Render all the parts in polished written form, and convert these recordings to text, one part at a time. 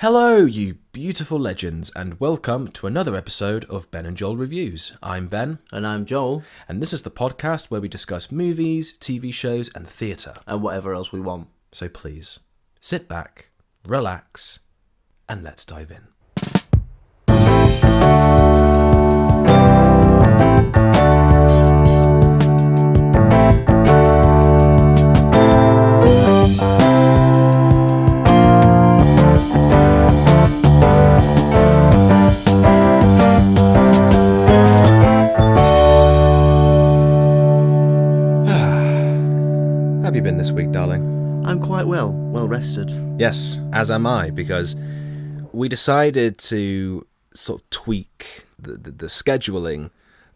Hello, you beautiful legends, and welcome to another episode of Ben and Joel Reviews. I'm Ben. And I'm Joel. And this is the podcast where we discuss movies, TV shows, and theatre. And whatever else we want. So please, sit back, relax, and let's dive in. Have you been this week, darling? I'm quite well rested. Yes, as am I, because we decided to sort of tweak the scheduling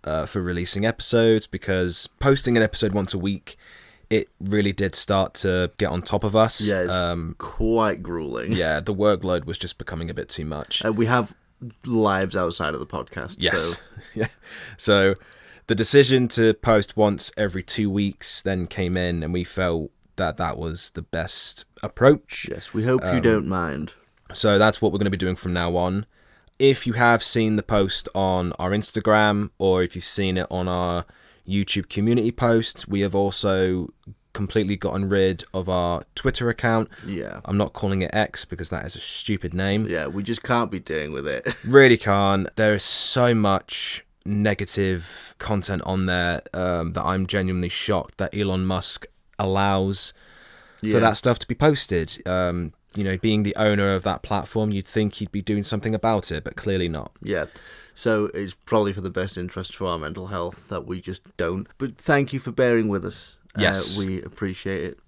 for releasing episodes, because posting an episode once a week, it really did start to get on top of us. Yeah, it's quite grueling. Yeah, the workload was just becoming a bit too much. We have lives outside of the podcast. Yes. So. Yeah. So the decision to post once every 2 weeks then came in, and we felt that was the best approach. Yes, we hope you don't mind. So that's what we're going to be doing from now on. If you have seen the post on our Instagram, or if you've seen it on our YouTube community post, we have also completely gotten rid of our Twitter account. Yeah. I'm not calling it X because that is a stupid name. Yeah, we just can't be dealing with it. Really can't. There is so much negative content on there that I'm genuinely shocked that Elon Musk allows for that stuff to be posted. Being the owner of that platform, you'd think he'd be doing something about it, but clearly not. Yeah. So it's probably for the best interest for our mental health that we just don't. But thank you for bearing with us. Yes. We appreciate it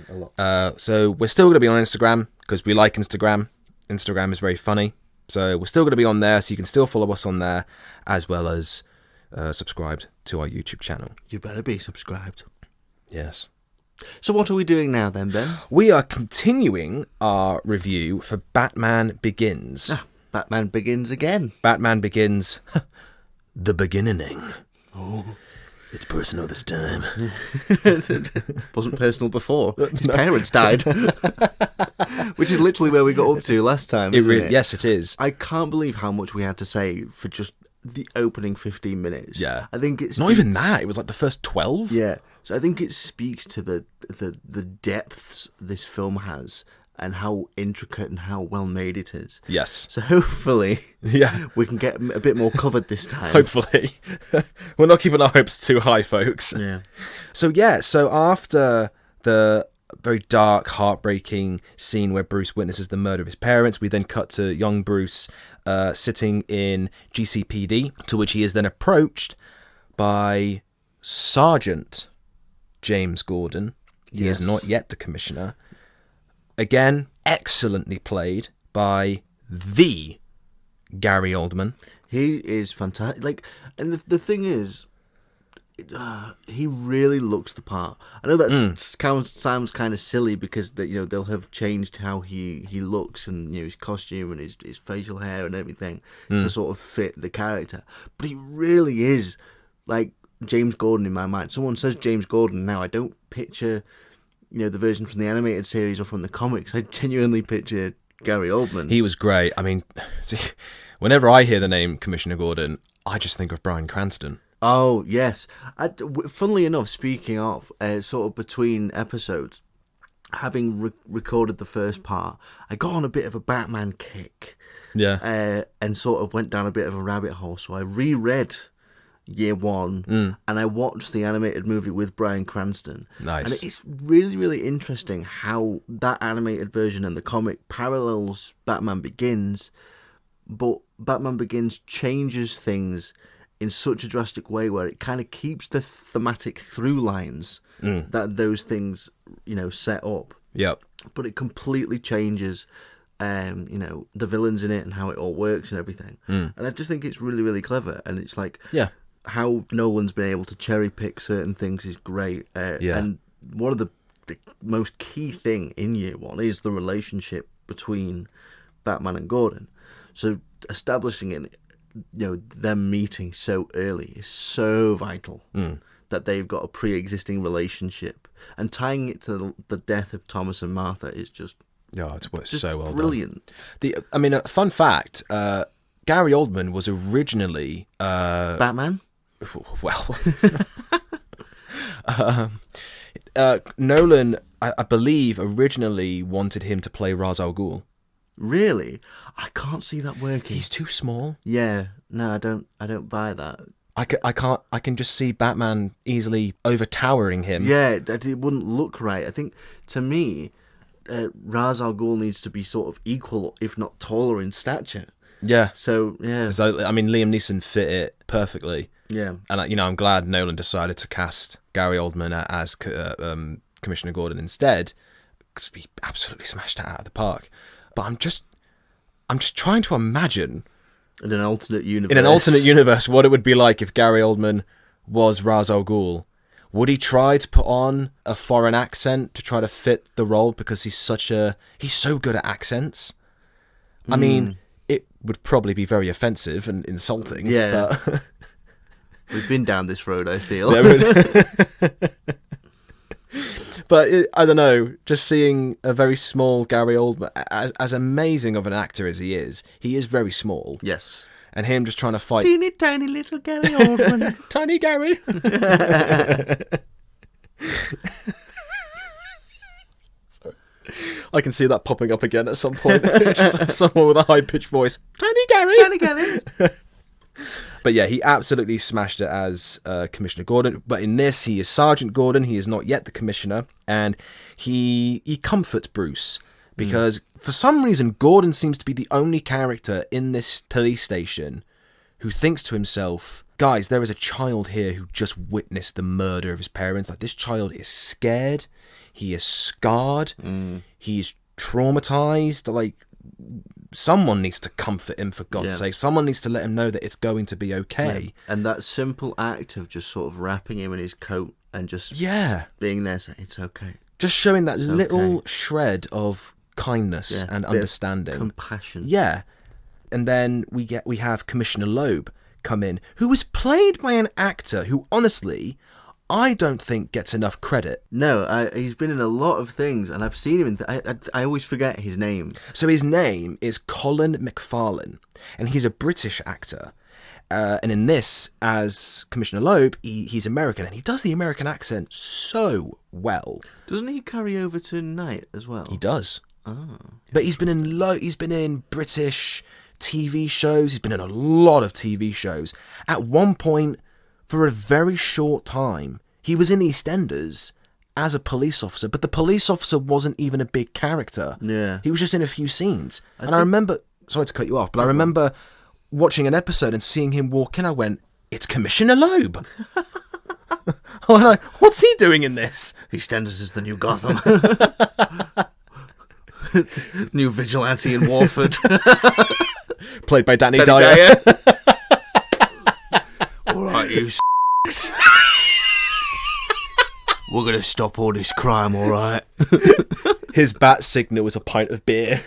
a lot. So we're still going to be on Instagram because we like Instagram. Instagram is very funny. So we're still going to be on there, so you can still follow us on there, as well as subscribe to our YouTube channel. You better be subscribed. Yes. So what are we doing now then, Ben? We are continuing our review for Batman Begins. Batman Begins again. Batman Begins, the beginning. Oh. It's personal this time. It wasn't personal before. His parents died. Which is literally where we got up to last time, isn't it? Yes, it is. I can't believe how much we had to say for just the opening 15 minutes. Yeah. I think it's... Not even that. It was like the first 12. Yeah. So I think it speaks to the depths this film has and how intricate and how well made it is. Yes. So hopefully we can get a bit more covered this time. Hopefully. We're not keeping our hopes too high, folks. Yeah. So after the very dark, heartbreaking scene where Bruce witnesses the murder of his parents, we then cut to young Bruce sitting in GCPD, to which he is then approached by Sergeant James Gordon. He is not yet the commissioner. Again, excellently played by the Gary Oldman. He is fantastic. And the thing is, he really looks the part. I know that sounds kind of silly because they'll have changed how he looks and his costume and his facial hair and everything to sort of fit the character. But he really is like James Gordon in my mind. Someone says James Gordon now, I don't picture the version from the animated series or from the comics. I genuinely picture Gary Oldman. He was great. I mean, whenever I hear the name Commissioner Gordon, I just think of Bryan Cranston. Oh, yes. Funnily enough, speaking of sort of between episodes, having recorded the first part, I got on a bit of a Batman kick. Yeah. And sort of went down a bit of a rabbit hole. So I reread Year One, and I watched the animated movie with Bryan Cranston. Nice. And it's really, really interesting how that animated version and the comic parallels Batman Begins, but Batman Begins changes things in such a drastic way where it kind of keeps the thematic through lines that those things, set up. Yep. But it completely changes, the villains in it and how it all works and everything. And I just think it's really, really clever. And it's like... Yeah. How Nolan's been able to cherry pick certain things is great. And one of the most key thing in Year One is the relationship between Batman and Gordon. So establishing it, them meeting so early is so vital. That they've got a pre-existing relationship, and tying it to the death of Thomas and Martha is just Yeah, it's Just so well brilliant. done. A fun fact, Gary Oldman was originally... Batman? Well... Nolan, I believe, originally wanted him to play Ra's al Ghul. Really? I can't see that working. He's too small. Yeah, no, I don't buy that. I can just see Batman easily overtowering him. Yeah, it wouldn't look right. I think, to me, Ra's al Ghul needs to be sort of equal, if not taller in stature. Yeah. So, yeah. So, Liam Neeson fit it perfectly. Yeah. And, I'm glad Nolan decided to cast Gary Oldman as Commissioner Gordon instead, because he absolutely smashed it out of the park. But I'm just trying to imagine... In an alternate universe, what it would be like if Gary Oldman was Ra's al Ghul. Would he try to put on a foreign accent to try to fit the role because he's so good at accents? I mean, it would probably be very offensive and insulting. Yeah. But... We've been down this road, I feel. But I don't know, just seeing a very small Gary Oldman, as amazing of an actor as he is very small. Yes. And him just trying to fight... Teeny tiny little Gary Oldman. Tiny Gary. I can see that popping up again at some point. Just someone with a high-pitched voice. Tiny Gary. Tiny Gary. But yeah, he absolutely smashed it as Commissioner Gordon. But in this, he is Sergeant Gordon. He is not yet the commissioner. And he comforts Bruce. Because for some reason, Gordon seems to be the only character in this police station who thinks to himself, guys, there is a child here who just witnessed the murder of his parents. Like, this child is scared. He is scarred. He's traumatized. Like, someone needs to comfort him, for God's sake. Someone needs to let him know that it's going to be okay. Yeah. And that simple act of just sort of wrapping him in his coat and just being there saying, it's okay. Just showing that little shred of kindness and understanding. Compassion. Yeah. And then we have Commissioner Loeb come in, who was played by an actor who, honestly, I don't think gets enough credit. No, he's been in a lot of things, and I've seen him in... I always forget his name. So his name is Colin McFarlane, and he's a British actor. And in this, as Commissioner Loeb, he's American, and he does the American accent so well. Doesn't he carry over to Night as well? He does. Oh. But he's been in British TV shows. He's been in a lot of TV shows. At one point, for a very short time, he was in EastEnders as a police officer, but the police officer wasn't even a big character. Yeah. He was just in a few snes. I remember... Sorry to cut you off, but I remember watching an episode and seeing him walk in. I went, it's Commissioner Loeb. I went, like, what's he doing in this? EastEnders is the new Gotham. New vigilante in Warford. Played by Danny Dyer. Alright, you we're going to stop all this crime, alright? His bat signal was a pint of beer.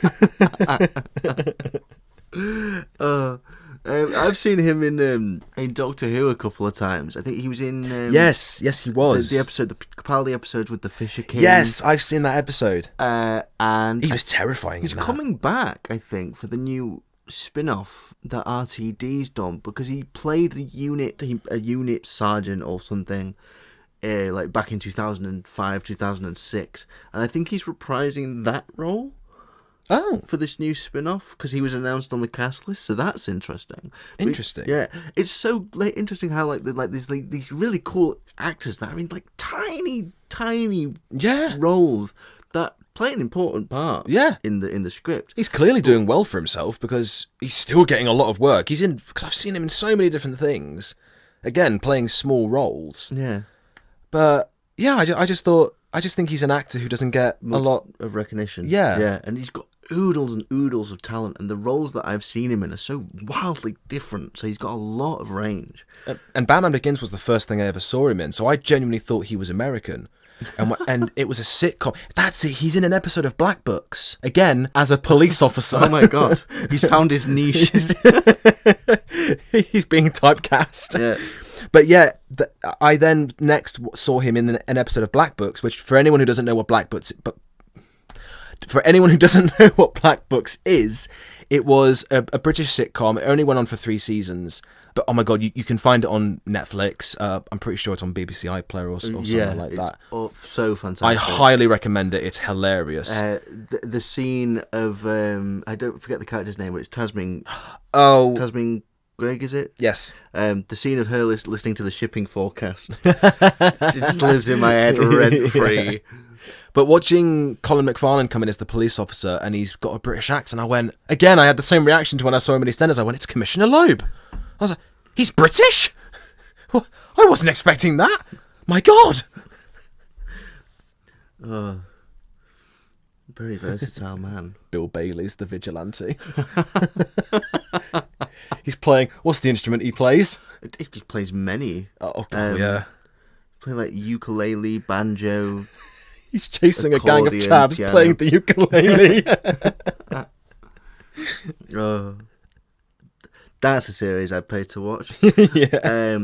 I've seen him in Doctor Who a couple of times. I think he was in... yes, he was. The Capaldi episode with the Fisher King. Yes, I've seen that episode. And he was terrifying. He's coming back, I think, for the new spin-off that RTD's done, because he played a unit sergeant or something, like back in 2005, 2006, and I think he's reprising that role. Oh, for this new spin-off, because he was announced on the cast list, so that's interesting. Interesting. Yeah, it's so interesting how these really cool actors that are in like tiny roles that play an important part. Yeah, in the script. He's clearly doing well for himself because he's still getting a lot of work. Because I've seen him in so many different things. Again, playing small roles. Yeah, but yeah, I just think he's an actor who doesn't get a lot of recognition. Yeah, and he's got oodles and oodles of talent, and the roles that I've seen him in are so wildly different, so he's got a lot of range. And Batman Begins was the first thing I ever saw him in, so I genuinely thought he was American. And it was a sitcom. That's it, he's in an episode of Black Books, again, as a police officer. Oh my god, he's found his niche. He's being typecast. Yeah. But yeah, I then next saw him in an episode of Black Books, which for anyone who doesn't know what Black Books... But for anyone who doesn't know what Black Books is, it was a British sitcom. It only went on for 3 seasons. But, oh my God, you can find it on Netflix. I'm pretty sure it's on BBC iPlayer or something like that. So fantastic. I highly recommend it. It's hilarious. The scene of, I don't forget the character's name, but it's Tasmin. Oh. Tasmin Greg, is it? Yes. The scene of her listening to the shipping forecast. It just lives in my head rent-free. Yeah. But watching Colin McFarlane come in as the police officer and he's got a British accent, I had the same reaction to when I saw him in EastEnders. I went, it's Commissioner Loeb. I was like, he's British? Well, I wasn't expecting that. My God. Oh, very versatile man. Bill Bailey's the vigilante. He's playing, what's the instrument he plays? He plays many. Oh, yeah. Playing like ukulele, banjo. He's chasing a gang of chavs playing the ukulele. Oh. That's a series I'd pay to watch. Yeah.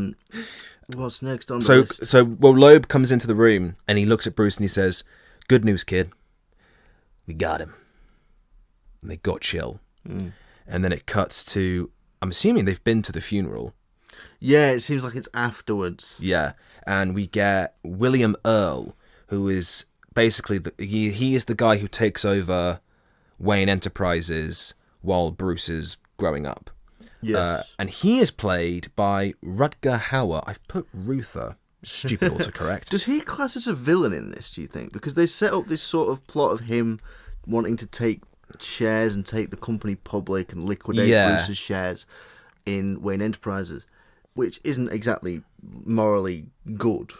What's next on the list? So Loeb comes into the room and he looks at Bruce and he says, "Good news, kid. We got him." And they got chill. And then it cuts to, I'm assuming they've been to the funeral. Yeah, it seems like it's afterwards. Yeah. And we get William Earl, who is basically, he is the guy who takes over Wayne Enterprises while Bruce is growing up. Yes. And he is played by Rutger Hauer. I've put Ruther. Stupid autocorrect. Does he class as a villain in this, do you think? Because they set up this sort of plot of him wanting to take shares and take the company public and liquidate Bruce's shares in Wayne Enterprises, which isn't exactly morally good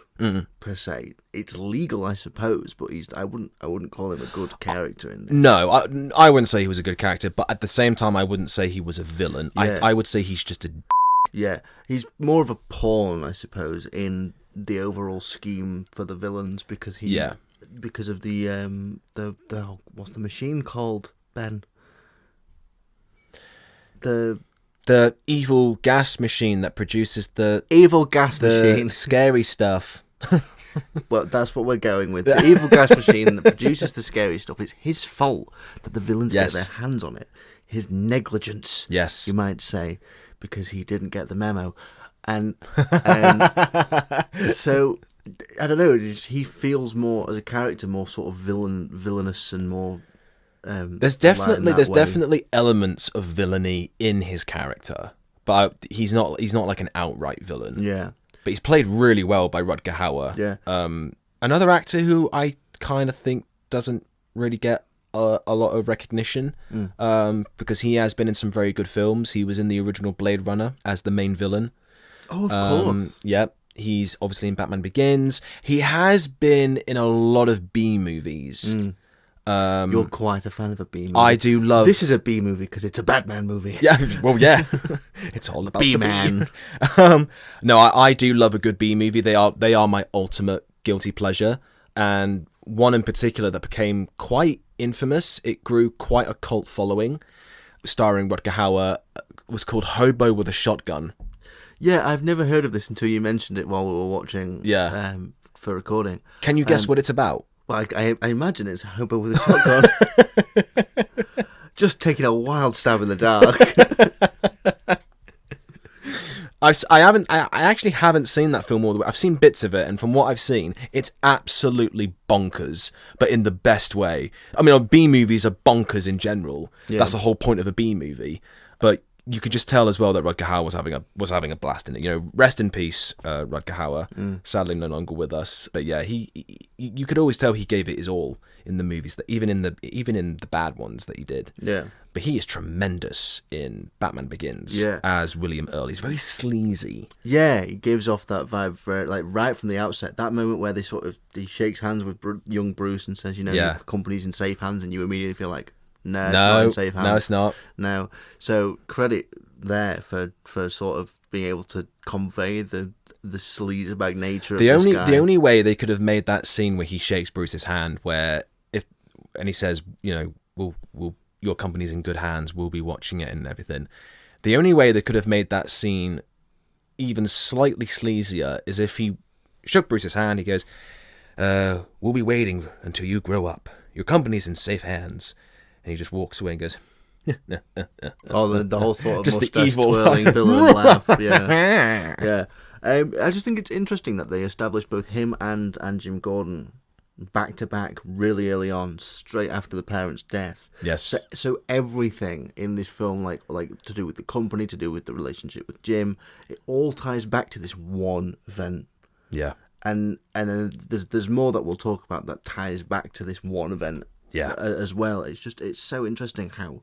per se. It's legal, I suppose, but I wouldn't call him a good character in this. No, I wouldn't say he was a good character, but at the same time, I wouldn't say he was a villain. Yeah. I would say he's just a. Yeah, he's more of a pawn, I suppose, in the overall scheme for the villains because because of the what's the machine called, Ben? The evil gas machine that produces the machine, scary stuff. Well, that's what we're going with. The evil gas machine that produces the scary stuff. It's his fault that the villains get their hands on it. His negligence, yes, you might say, because he didn't get the memo. And so, I don't know, he feels more, as a character, more sort of villainous and more... There's definitely elements of villainy in his character, but he's not like an outright villain. Yeah. But he's played really well by Rutger Hauer. Yeah. Another actor who I kind of think doesn't really get a lot of recognition, because he has been in some very good films. He was in the original Blade Runner as the main villain. Oh, of course. Yeah. He's obviously in Batman Begins. He has been in a lot of B movies. You're quite a fan of a B movie. I do love... This is a B movie because it's a Batman movie. Yeah, well, yeah. It's all about B-Man. No, I do love a good B movie. They are my ultimate guilty pleasure. And one in particular that became quite infamous, it grew quite a cult following, starring Rutger Hauer, was called Hobo with a Shotgun. Yeah, I've never heard of this until you mentioned it while we were watching for recording. Can you guess what it's about? Well, I imagine it's a hobo with a shotgun. Just taking a wild stab in the dark. I actually haven't seen that film all the way. I've seen bits of it, and from what I've seen, it's absolutely bonkers, but in the best way. I mean, B movies are bonkers in general. Yeah. That's the whole point of a B movie. But you could just tell as well that Rutger Hauer was having a blast in it. You know, rest in peace, Rutger Hauer. Sadly, no longer with us. But yeah, you could always tell he gave it his all in the movies, that even in the bad ones that he did. Yeah. But he is tremendous in Batman Begins as William Earl. He's very sleazy. Yeah, he gives off that vibe like right from the outset. That moment where he shakes hands with young Bruce and says, the company's in safe hands, and you immediately feel like, no, it's not in safe hands. No, it's not. No. So credit there for sort of being able to convey the sleazebag nature of this guy. The only way they could have made that scene where he shakes Bruce's hand, and he says, we'll your company's in good hands, we'll be watching it and everything. The only way they could have made that scene even slightly sleazier is if he shook Bruce's hand. He goes, "We'll be waiting until you grow up. your company's in safe hands. And he just walks away and goes, Oh, the whole sort of just the mustache evil twirling villain laugh. Yeah, yeah. I just think it's interesting that they established both him and Jim Gordon back to back really early on, straight after the parents' death. Yes. So everything in this film, like to do with the company, to do with the relationship with Jim, it all ties back to this one event. Yeah. And then there's more that we'll talk about that ties back to this one event. Yeah. As well. It's so interesting how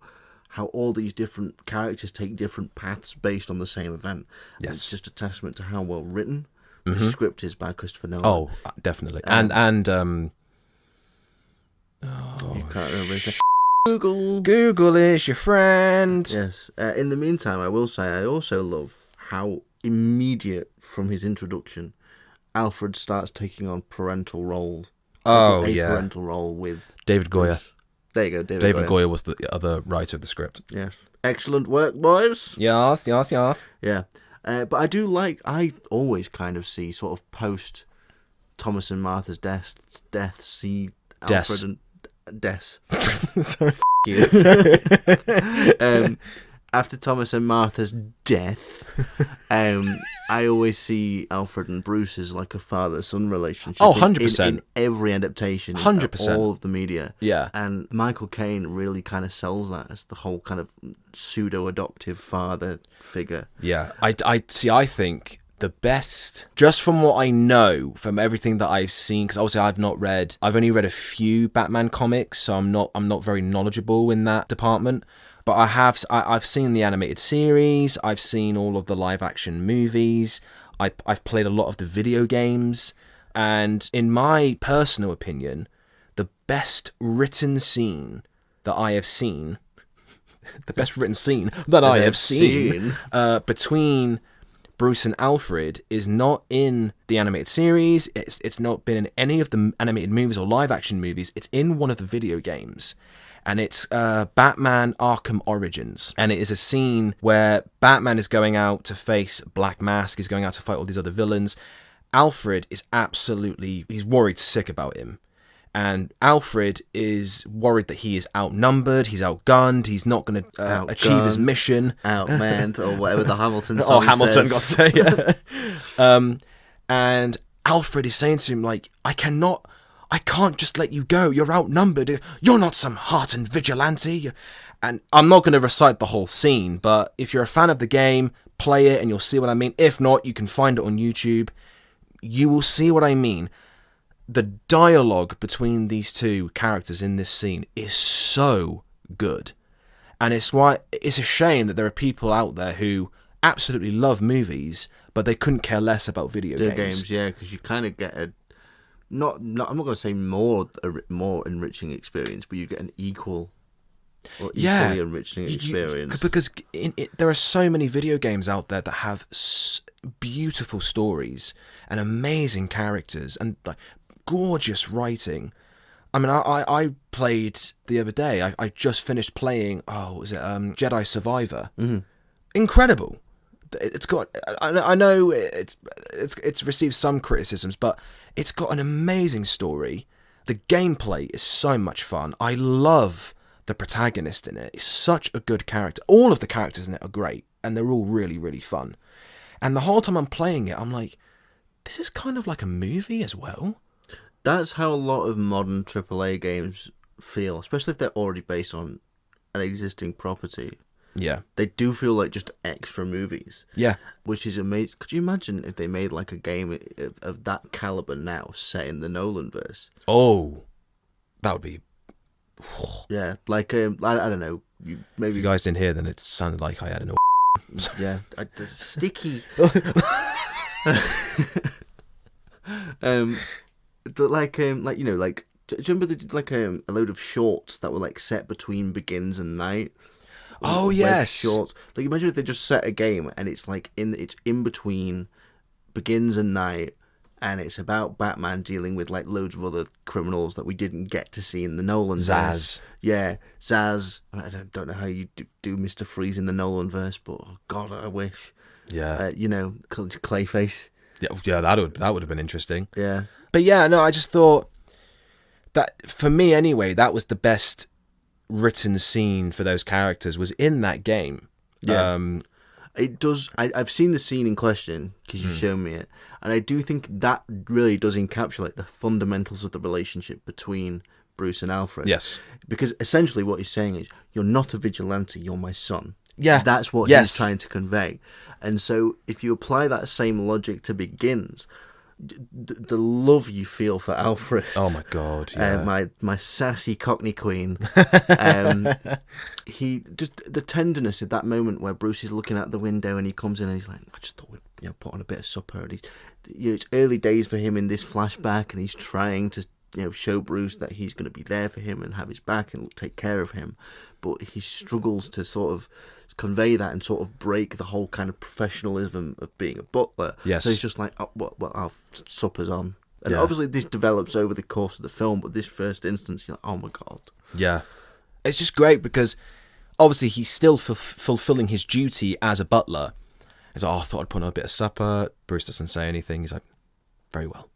all these different characters take different paths based on the same event. Yes. It's just a testament to how well written the script is by Christopher Nolan. Oh, definitely. You can't remember his name. Google is your friend. Yes. In the meantime, I will say I also love how immediate from his introduction, Alfred starts taking on parental roles. Oh, a yeah. parental role with David Goyer. There you go, David Goyer was the other writer of the script. Yes. Excellent work, boys. Yes. Yeah. But I always kind of see sort of post Thomas and Martha's death see Alfred and Des. Sorry. You. After Thomas and Martha's death, I always see Alfred and Bruce as like a father-son relationship. Oh, 100%. In every adaptation. 100%. All of the media. Yeah. And Michael Caine really kind of sells that as the whole kind of pseudo-adoptive father figure. Yeah. I think the best, just from what I know, from everything that I've seen, because obviously I've only read a few Batman comics, so I'm not very knowledgeable in that department. But I've seen the animated series, I've seen all of the live action movies, I've played a lot of the video games, and in my personal opinion, the best written scene that I have seen, between Bruce and Alfred is not in the animated series, it's not been in any of the animated movies or live action movies, it's in one of the video games. And it's Batman Arkham Origins. And it is a scene where Batman is going out to face Black Mask, he's going out to fight all these other villains. Alfred is he's worried sick about him. And Alfred is worried that he is outnumbered, he's outgunned, he's not going to achieve his mission. Outmanned, or whatever the Hamilton song Hamilton says. got to say, yeah. And Alfred is saying to him, like, I can't just let you go. You're outnumbered. You're not some hardened vigilante. And I'm not going to recite the whole scene, but if you're a fan of the game, play it and you'll see what I mean. If not, you can find it on YouTube. You will see what I mean. The dialogue between these two characters in this scene is so good. And it's a shame that there are people out there who absolutely love movies, but they couldn't care less about video games. Yeah, because you kind of get a I'm not going to say more enriching experience, but you get an equally enriching experience. Because there are so many video games out there that have beautiful stories and amazing characters and like gorgeous writing. I mean, I played the other day. I just finished playing. Jedi Survivor. Mm-hmm. Incredible. It's got. I know it's received some criticisms, but it's got an amazing story. The gameplay is so much fun. I love the protagonist in it. It's such a good character. All of the characters in it are great, and they're all really, really fun. And the whole time I'm playing it, I'm like, this is kind of like a movie as well. That's how a lot of modern AAA games feel, especially if they're already based on an existing property. Yeah. They do feel like just extra movies. Yeah. Which is amazing. Could you imagine if they made like a game of that caliber now set in the Nolan verse? Oh, that would be... Yeah, like, I don't know. Maybe if you guys didn't hear, then it sounded like I had an... Yeah, sticky. But like you know, like, do you remember they did like a load of shorts that were like set between Begins and Night? Oh yes, shorts. Like, imagine if they just set a game and it's like it's in between Begins and Night, and it's about Batman dealing with like loads of other criminals that we didn't get to see in the Nolan verse. Yeah, Zaz. I don't know how you do Mr. Freeze in the Nolan verse, but oh God, I wish. Yeah. You know, Clayface. Yeah, that would have been interesting. Yeah. But yeah, no, I just thought that, for me anyway, that was the best written scene for those characters, was in that game. Yeah. It does. I've seen the scene in question because you've shown me it, and I do think that really does encapsulate the fundamentals of the relationship between Bruce and Alfred. Yes. Because essentially what he's saying is, you're not a vigilante, you're my son. Yeah. That's what he's trying to convey. And so if you apply that same logic to Begins, the love you feel for Alfred. Oh my God! Yeah. My sassy Cockney queen. He just the tenderness at that moment where Bruce is looking out the window and he comes in and he's like, I just thought we'd put on a bit of supper. And it's early days for him in this flashback, and he's trying to show Bruce that he's going to be there for him and have his back and take care of him, but he struggles to sort of convey that and sort of break the whole kind of professionalism of being a butler. Yes. So he's just like, oh, well, our supper's on. And obviously this develops over the course of the film, but this first instance, you're like, oh my God. Yeah. It's just great because obviously he's still fulfilling his duty as a butler. He's like, I thought I'd put on a bit of supper. Bruce doesn't say anything. He's like, very well.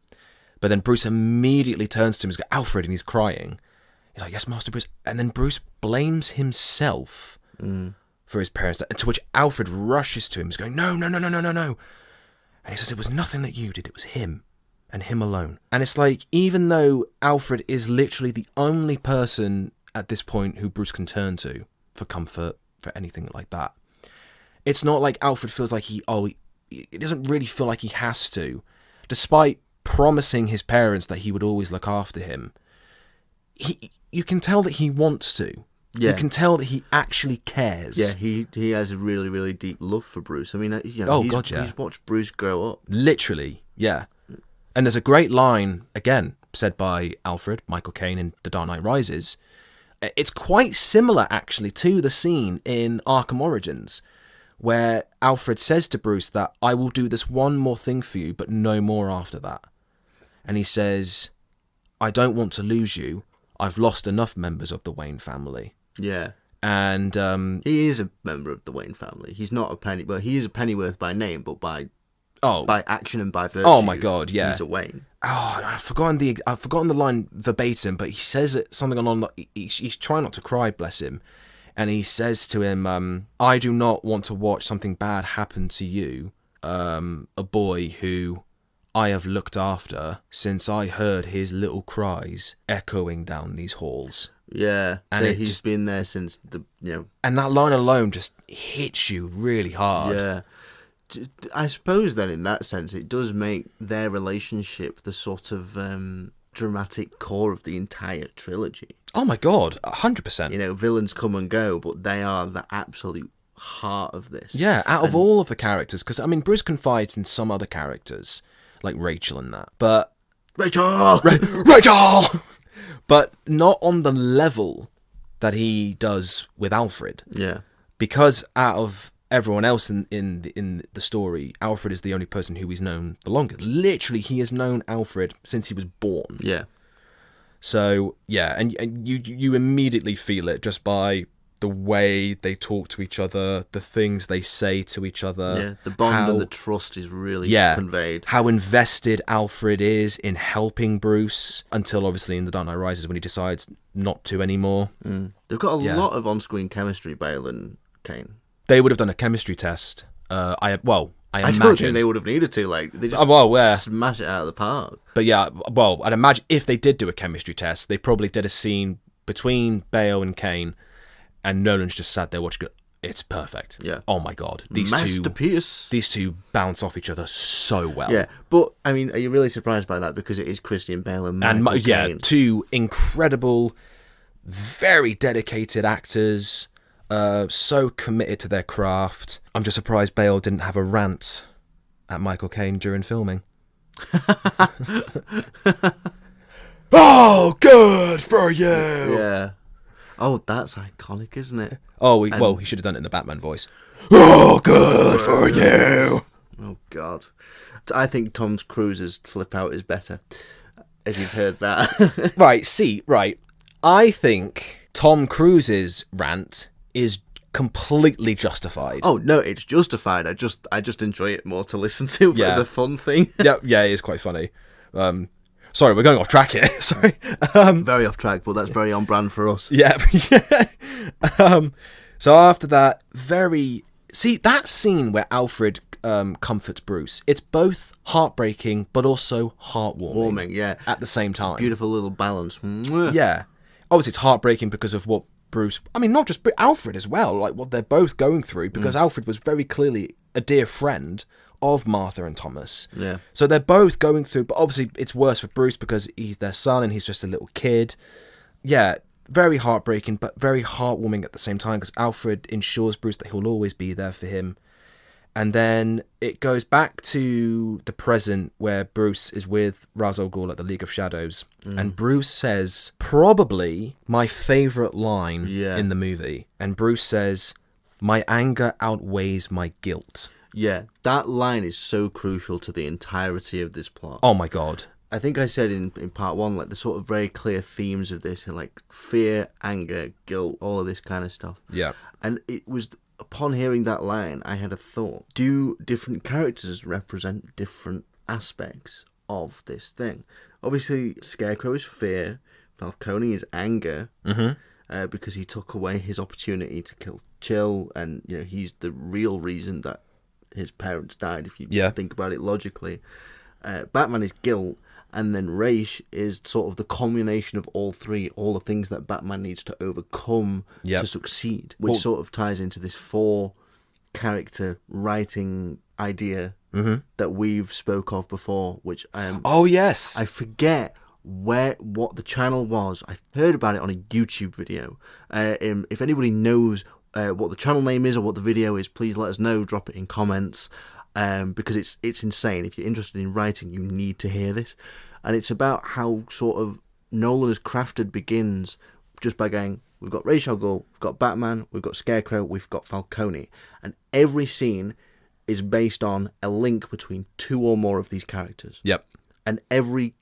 But then Bruce immediately turns to him and goes, Alfred, and he's crying. He's like, yes, Master Bruce. And then Bruce blames himself for his parents, to which Alfred rushes to him. He's going, no. And he says, it was nothing that you did. It was him and him alone. And it's like, even though Alfred is literally the only person at this point who Bruce can turn to for comfort, for anything like that, it's not like Alfred feels like he doesn't really feel like he has to, despite promising his parents that he would always look after him. You can tell that he wants to. Yeah. You can tell that he actually cares. Yeah, he has a really, really deep love for Bruce. I mean, he's watched Bruce grow up. Literally, yeah. And there's a great line, again, said by Alfred, Michael Caine in The Dark Knight Rises. It's quite similar, actually, to the scene in Arkham Origins, where Alfred says to Bruce that, I will do this one more thing for you, but no more after that. And he says, I don't want to lose you. I've lost enough members of the Wayne family. Yeah. And he is a member of the Wayne family. He's not a Pennyworth. He is a Pennyworth by name, but by action and by virtue. Oh my God, yeah. He's a Wayne. Oh, I've forgotten the line verbatim, but he says it something along. He's trying not to cry, bless him, and he says to him, "I do not want to watch something bad happen to you, a boy who I have looked after since I heard his little cries echoing down these halls." Yeah, and so he's been there since And that line alone just hits you really hard. Yeah. I suppose then in that sense it does make their relationship the sort of dramatic core of the entire trilogy. Oh my God, 100%. Villains come and go, but they are the absolute heart of this. Yeah, out of all of the characters, because I mean Bruce confides in some other characters like Rachel and that, but Rachel, but not on the level that he does with Alfred. Yeah, because out of everyone else in the story, Alfred is the only person who he's known the longest. Literally, he has known Alfred since he was born. Yeah. So yeah, and you immediately feel it just by the way they talk to each other, the things they say to each other. Yeah, the bond and the trust is really conveyed. How invested Alfred is in helping Bruce, until obviously in The Dark Knight Rises when he decides not to anymore. They've got a lot of on-screen chemistry, Bale and Caine. They would have done a chemistry test. I imagine don't think they would have needed to. Like, they just smash it out of the park. But yeah, I'd imagine if they did do a chemistry test, they probably did a scene between Bale and Caine, and Nolan's just sat there watching it. It's perfect. Yeah. Oh my God, masterpiece. These two bounce off each other so well. Yeah, but I mean, are you really surprised by that? Because it is Christian Bale and Michael Caine. Two incredible, very dedicated actors. So committed to their craft. I'm just surprised Bale didn't have a rant at Michael Caine during filming. Oh, good for you! Yeah. Oh, that's iconic, isn't it? Oh, he should have done it in the Batman voice. Oh, good for you! Oh, God. I think Tom Cruise's flip out is better, if you've heard that. Right. I think Tom Cruise's rant is completely justified. Oh no, it's justified. I just enjoy it more to listen to. But it's a fun thing. yeah, it is quite funny. Sorry, we're going off track here. Sorry. Very off track, but that's very on brand for us. Yeah. So after that, see that scene where Alfred comforts Bruce. It's both heartbreaking but also heartwarming. Yeah. At the same time. Beautiful little balance. Yeah. Obviously, it's heartbreaking because of what Bruce. I mean, not just Alfred as well. Like what they're both going through, because Alfred was very clearly a dear friend of Martha and Thomas. Yeah. So they're both going through, but obviously it's worse for Bruce because he's their son and he's just a little kid. Yeah, very heartbreaking, but very heartwarming at the same time because Alfred ensures Bruce that he'll always be there for him. And then it goes back to the present where Bruce is with Ra's al Ghul at the League of Shadows. And Bruce says probably my favourite line in the movie. And Bruce says, "My anger outweighs my guilt." Yeah, that line is so crucial to the entirety of this plot. Oh my God. I think I said in part one, like the sort of very clear themes of this are like fear, anger, guilt, all of this kind of stuff. Yeah. And it was upon hearing that line, I had a thought. Do different characters represent different aspects of this thing? Obviously, Scarecrow is fear. Falcone is anger. Because he took away his opportunity to kill Chill. And, you know, he's the real reason that his parents died, if you think about it logically. Batman is guilt. And then Ra's is sort of the culmination of all three, all the things that Batman needs to overcome to succeed, which sort of ties into this 4-character writing idea that we've spoke of before, which oh, yes. I forget what the channel was. I heard about it on a YouTube video. If anybody knows what the channel name is or what the video is, please let us know. Drop it in comments. Because it's insane. If you're interested in writing, you need to hear this. And it's about how sort of Nolan has crafted Begins just by going, we've got Ra's al Ghul, we've got Batman, we've got Scarecrow, we've got Falcone. And every scene is based on a link between 2 or more of these characters. Yep. And every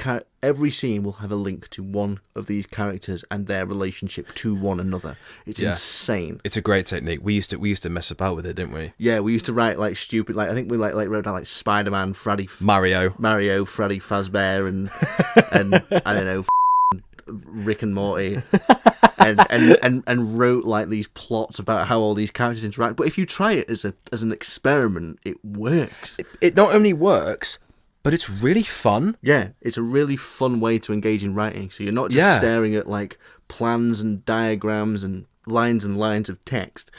scene will have a link to one of these characters and their relationship to one another. It's insane. It's a great technique. We used to mess about with it, didn't we? Yeah, we used to write like stupid, like I think we like wrote down like Spider-Man, Mario, Freddy Fazbear, and I don't know, Rick and Morty, and wrote like these plots about how all these characters interact. But if you try it as an experiment, it works. It not only works, but it's really fun. Yeah, it's a really fun way to engage in writing. So you're not just staring at like plans and diagrams and lines of text.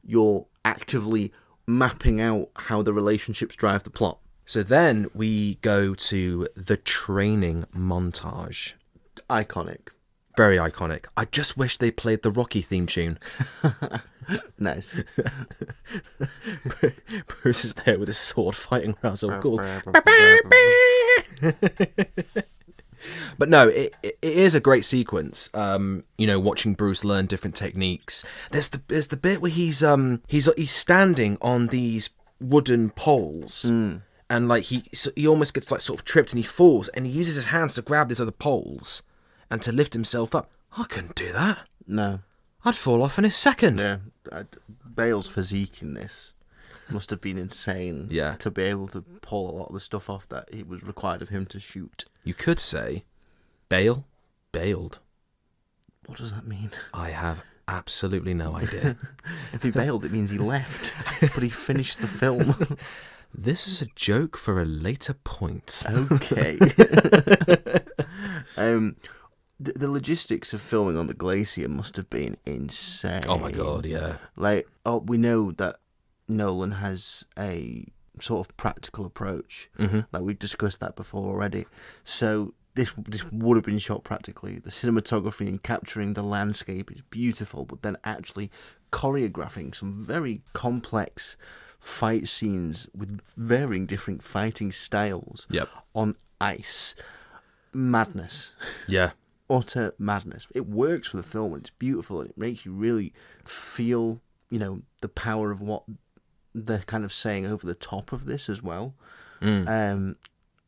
You're actively mapping out how the relationships drive the plot. So then we go to the training montage. Iconic. Very iconic. I just wish they played the Rocky theme tune. Nice. Bruce is there with his sword fighting Ra's al Ghul. But no, it is a great sequence. Watching Bruce learn different techniques. There's the bit where he's standing on these wooden poles, and like he almost gets like sort of tripped and he falls, and he uses his hands to grab these other poles and to lift himself up. I couldn't do that. No. I'd fall off in a second. Yeah. Bale's physique in this must have been insane. Yeah. To be able to pull a lot of the stuff off that it was required of him to shoot. You could say Bale bailed. What does that mean? I have absolutely no idea. If he bailed, it means he left. But he finished the film. This is a joke for a later point. Okay. The logistics of filming on the glacier must have been insane. Oh my God, yeah. Like, we know that Nolan has a sort of practical approach. Like, we've discussed that before already. So this would have been shot practically. The cinematography and capturing the landscape is beautiful, but then actually choreographing some very complex fight scenes with varying different fighting styles on ice. Madness. Yeah. Utter madness. It works for the film and it's beautiful and it makes you really feel, the power of what they're kind of saying over the top of this as well. And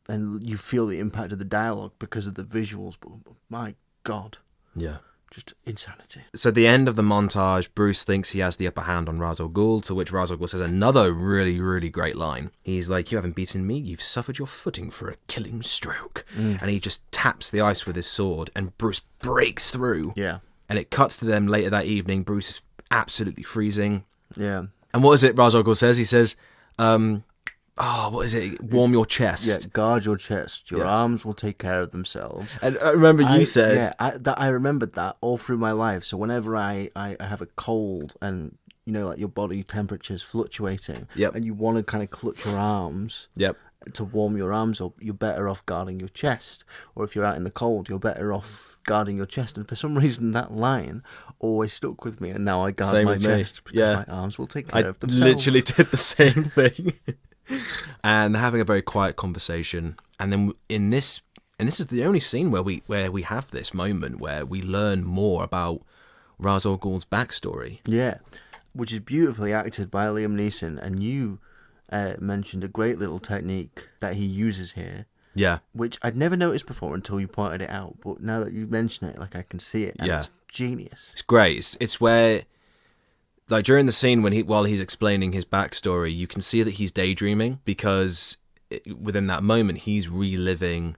you feel the impact of the dialogue because of the visuals, but my God. Yeah. Just insanity. So at the end of the montage, Bruce thinks he has the upper hand on Ra's al Ghul, to which Ra's al Ghul says another really, really great line. He's like, "You haven't beaten me, you've suffered your footing for a killing stroke." And he just taps the ice with his sword, and Bruce breaks through. Yeah. And it cuts to them later that evening. Bruce is absolutely freezing. Yeah. And what is it Ra's al Ghul says? He says, what is it? Warm your chest. Yeah, guard your chest. Your arms will take care of themselves. And I remember you said... Yeah, I remembered that all through my life. So whenever I have a cold and, you know, like your body temperature's fluctuating, and you want to kind of clutch your arms to warm your arms up, you're better off guarding your chest. Or if you're out in the cold, you're better off guarding your chest. And for some reason, that line always stuck with me. And now I guard my chest because my arms will take care of themselves. I literally did the same thing. And they're having a very quiet conversation, and then and this is the only scene where we have this moment where we learn more about Ra's al Ghul's backstory. Yeah, which is beautifully acted by Liam Neeson, and you mentioned a great little technique that he uses here. Yeah, which I'd never noticed before until you pointed it out, but now that you mention it, like I can see it. And it's genius. It's great. It's where. Like during the scene while he's explaining his backstory, you can see that he's daydreaming because within that moment he's reliving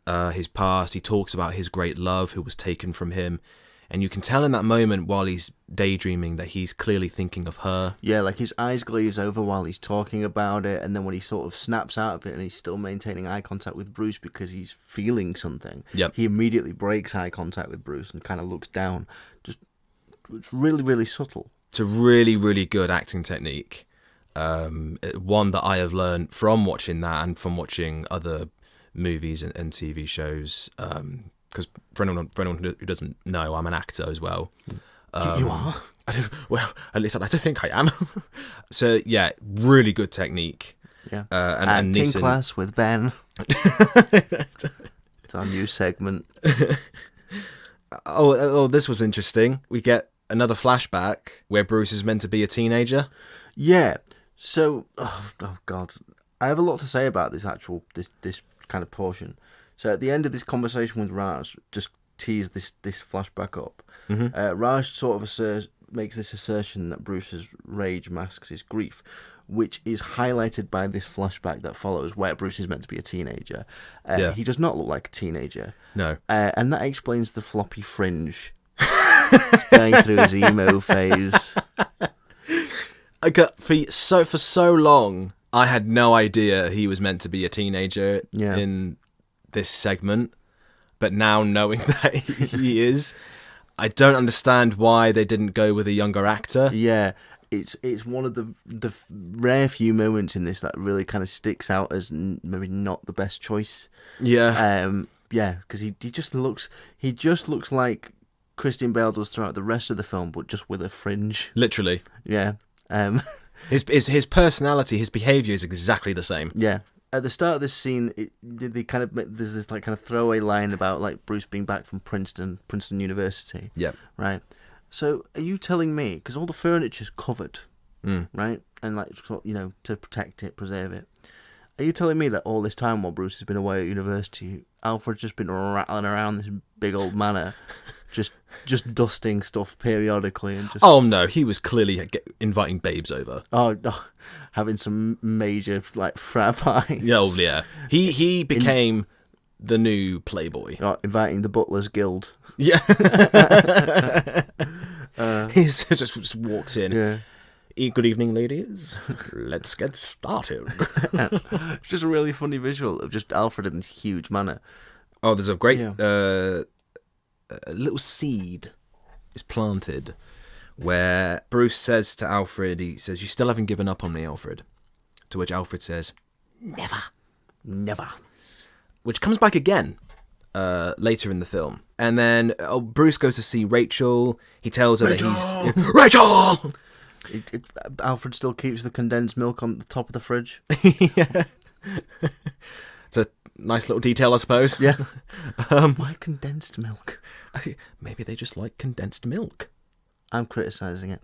his past. He talks about his great love who was taken from him, and you can tell in that moment while he's daydreaming that he's clearly thinking of her. Yeah, like his eyes glaze over while he's talking about it, and then when he sort of snaps out of it and he's still maintaining eye contact with Bruce because he's feeling something, he immediately breaks eye contact with Bruce and kind of looks down. It's really, really subtle. It's a really, really good acting technique. One that I have learned from watching that and from watching other movies and TV shows. Because for anyone who doesn't know, I'm an actor as well. You are? Well, at least I like to think I am. So, yeah, really good technique. Yeah. And Acting Neeson... class with Ben. It's our new segment. Oh, this was interesting. We get another flashback where Bruce is meant to be a teenager. Yeah. So, oh God, I have a lot to say about this kind of portion. So at the end of this conversation with Raj, just tease this flashback up. Raj sort of makes this assertion that Bruce's rage masks his grief, which is highlighted by this flashback that follows where Bruce is meant to be a teenager. He does not look like a teenager. No. And that explains the floppy fringe. He's going through his emo phase. For so long, I had no idea he was meant to be a teenager in this segment. But now knowing that he is, I don't understand why they didn't go with a younger actor. Yeah, it's one of the rare few moments in this that really kind of sticks out as maybe not the best choice. Yeah. Because he just looks like Christian Bale does throughout the rest of the film, but just with a fringe. Literally. Yeah. His personality, his behaviour is exactly the same. Yeah. At the start of this scene, there's this like kind of throwaway line about like Bruce being back from Princeton University. Yeah. Right. So are you telling me, because all the furniture's covered, right, and like to protect it, preserve it, are you telling me that all this time while Bruce has been away at university, Alfred's just been rattling around this big old manor, just dusting stuff periodically and just... Oh no, he was clearly inviting babes over. Oh, having some major like frat parties. Yeah. He became the new playboy. Inviting the Butlers Guild. Yeah. He just walks in. Yeah. Good evening, ladies. Let's get started. It's just a really funny visual of just Alfred in this huge manor. Oh, there's a great a little seed is planted where Bruce says to Alfred, he says, "You still haven't given up on me, Alfred." To which Alfred says, "Never." Which comes back again later in the film. And then Bruce goes to see Rachel. He tells her that he's... Rachel! Alfred still keeps the condensed milk on the top of the fridge. Yeah. It's a nice little detail, I suppose. Yeah. Why condensed milk? Maybe they just like condensed milk. I'm criticising it.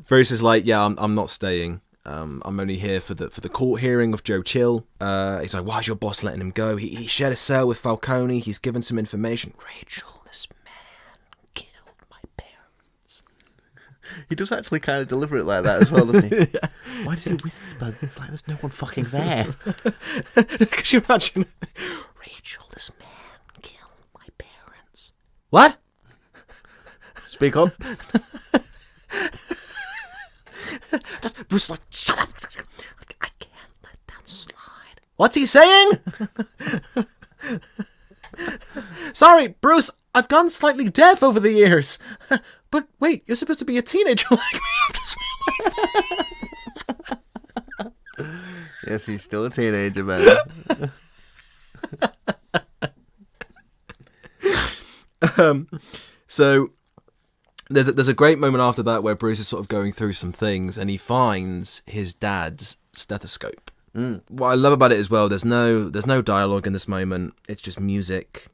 Bruce is like, yeah, I'm not staying. I'm only here for the court hearing of Joe Chill. He's like, why's your boss letting him go? He shared a cell with Falcone. He's given some information. Rachel, this man killed my parents. He does actually kind of deliver it like that as well, doesn't he? Why does he whisper like there's no one fucking there? Could you imagine? Rachel, this man killed my parents. What? Speak up. Bruce like, shut up. I can't let that slide. What's he saying? Sorry, Bruce, I've gone slightly deaf over the years. But wait, you're supposed to be a teenager like me. I've just realized that. Yes, he's still a teenager, man. So there's a great moment after that where Bruce is sort of going through some things and he finds his dad's stethoscope. What I love about it as well, there's no dialogue in this moment. It's just music.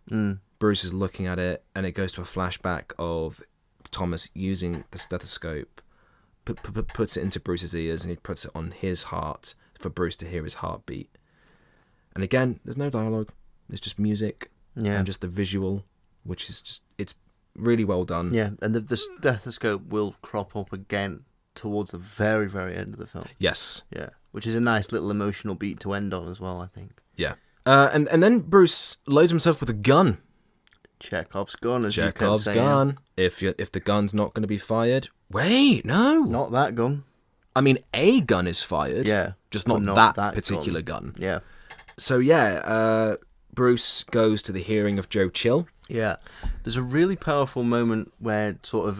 Bruce is looking at it and it goes to a flashback of Thomas using the stethoscope, puts it into Bruce's ears and he puts it on his heart for Bruce to hear his heartbeat. And again, there's no dialogue. There's just music and just the visual, which is just, it's really well done. Yeah, and the stethoscope will crop up again towards the very, very end of the film. Yes. Yeah, which is a nice little emotional beat to end on as well, I think. Yeah. And then Bruce loads himself with a gun. Chekhov's gun, as Chekhov's you can say. gun. If the gun's not going to be fired, wait, no, Not that gun. I mean, a gun is fired. Yeah, just not, but that particular gun. Yeah. So yeah, Bruce goes to the hearing of Joe Chill. Yeah, there's a really powerful moment where sort of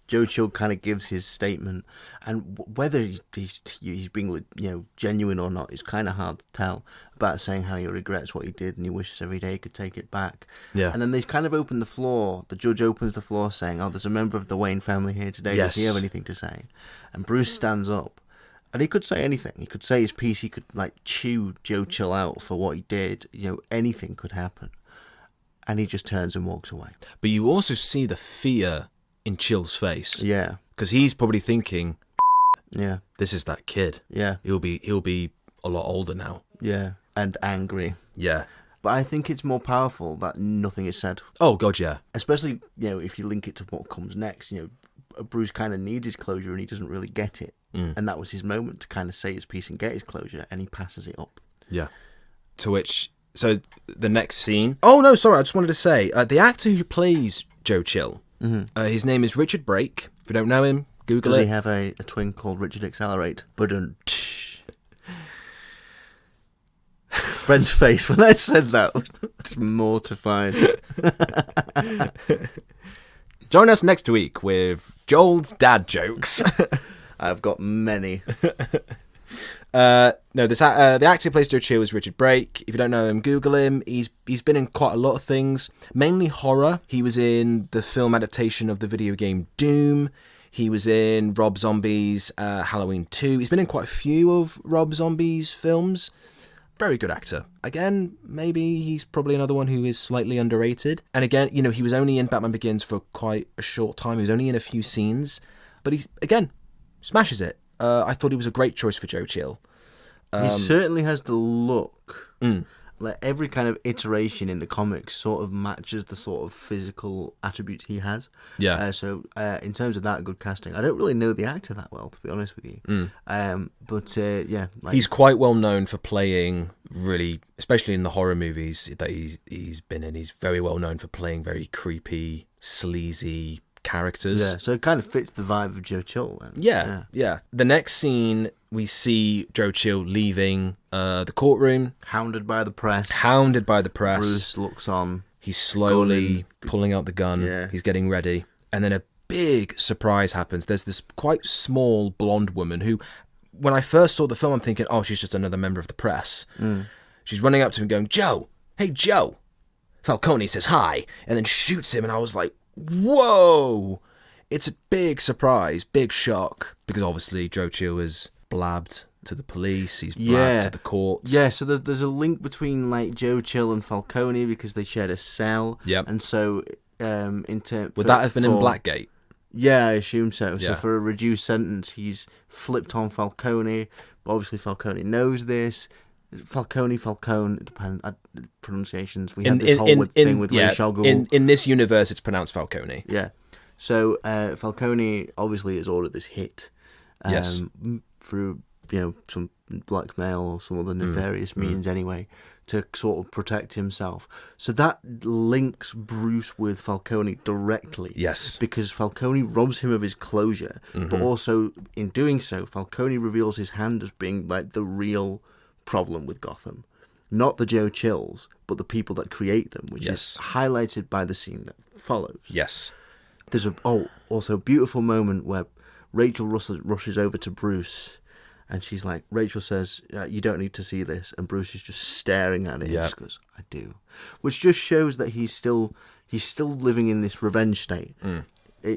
Joe Chill kind of gives his statement, and whether he's being genuine or not is kind of hard to tell, about saying how he regrets what he did and he wishes every day he could take it back. Yeah. And then they kind of open the floor. The judge opens the floor saying, "Oh, there's a member of the Wayne family here today. Yes. Does he have anything to say?" And Bruce stands up. And he could say anything. He could say his piece. He could chew Joe Chill out for what he did. Anything could happen. And he just turns and walks away. But you also see the fear in Chill's face. Yeah. Because he's probably thinking, Yeah. this is that kid. Yeah. He'll be a lot older now. Yeah. And angry. Yeah. But I think it's more powerful that nothing is said. Oh God, yeah. Especially, if you link it to what comes next. Bruce kind of needs his closure and he doesn't really get it. And that was his moment to kind of say his piece and get his closure, and he passes it up. Yeah. To which, so the next scene. Oh no, sorry. I just wanted to say the actor who plays Joe Chill. His name is Richard Brake. If you don't know him, Google Does it. he have a twin called Richard Accelerate? Brent's face when I said that was just mortified. Join us next week with Joel's dad jokes. I've got many. No, the actor who plays Joe Chill is Richard Brake. If you don't know him, Google him. He's been in quite a lot of things, mainly horror. He was in the film adaptation of the video game Doom. He was in Rob Zombie's Halloween 2. He's been in quite a few of Rob Zombie's films. Very good actor. Again, maybe he's probably another one who is slightly underrated. And again, he was only in Batman Begins for quite a short time. He was only in a few scenes. But he's, again, smashes it. I thought he was a great choice for Joe Chill. He certainly has the look. Like every kind of iteration in the comics sort of matches the sort of physical attributes he has. Yeah. So in terms of that, good casting. I don't really know the actor that well, to be honest with you. But yeah, he's quite well known for playing really, especially in the horror movies that he's been in. He's very well known for playing very creepy, sleazy characters. Yeah, so it kind of fits the vibe of Joe Chill then. Yeah. The next scene, we see Joe Chill leaving the courtroom. Hounded by the press. Bruce looks on. He's slowly pulling out the gun. Yeah. He's getting ready. And then a big surprise happens. There's this quite small blonde woman who, when I first saw the film, I'm thinking, oh, she's just another member of the press. She's running up to him going, Joe, hey, Joe. Falcone says hi, and then shoots him. And I was like, whoa. It's a big surprise, big shock, because obviously Joe Chill is blabbed to the police, he's blabbed to the courts. Yeah, so there's a link between Joe Chill and Falcone because they shared a cell. Yep. And so in terms, would that have been in Blackgate? Yeah, I assume so. Yeah. So for a reduced sentence, he's flipped on Falcone, but obviously Falcone knows this. Falcone, it depends. Pronunciations. We had this whole thing with Ra's al Ghul. In this universe, it's pronounced Falcone. Yeah. So Falcone obviously has ordered this hit Yes. through some blackmail or some other nefarious means anyway, to sort of protect himself. So that links Bruce with Falcone directly. Yes. Because Falcone robs him of his closure, but also in doing so, Falcone reveals his hand as being like the real problem with Gotham. Not the Joe Chills, but the people that create them, which is highlighted by the scene that follows. Yes. There's also a beautiful moment where Rachel rushes over to Bruce, and she's like, Rachel says, you don't need to see this, and Bruce is just staring at it and just goes, I do. Which just shows that he's still living in this revenge state.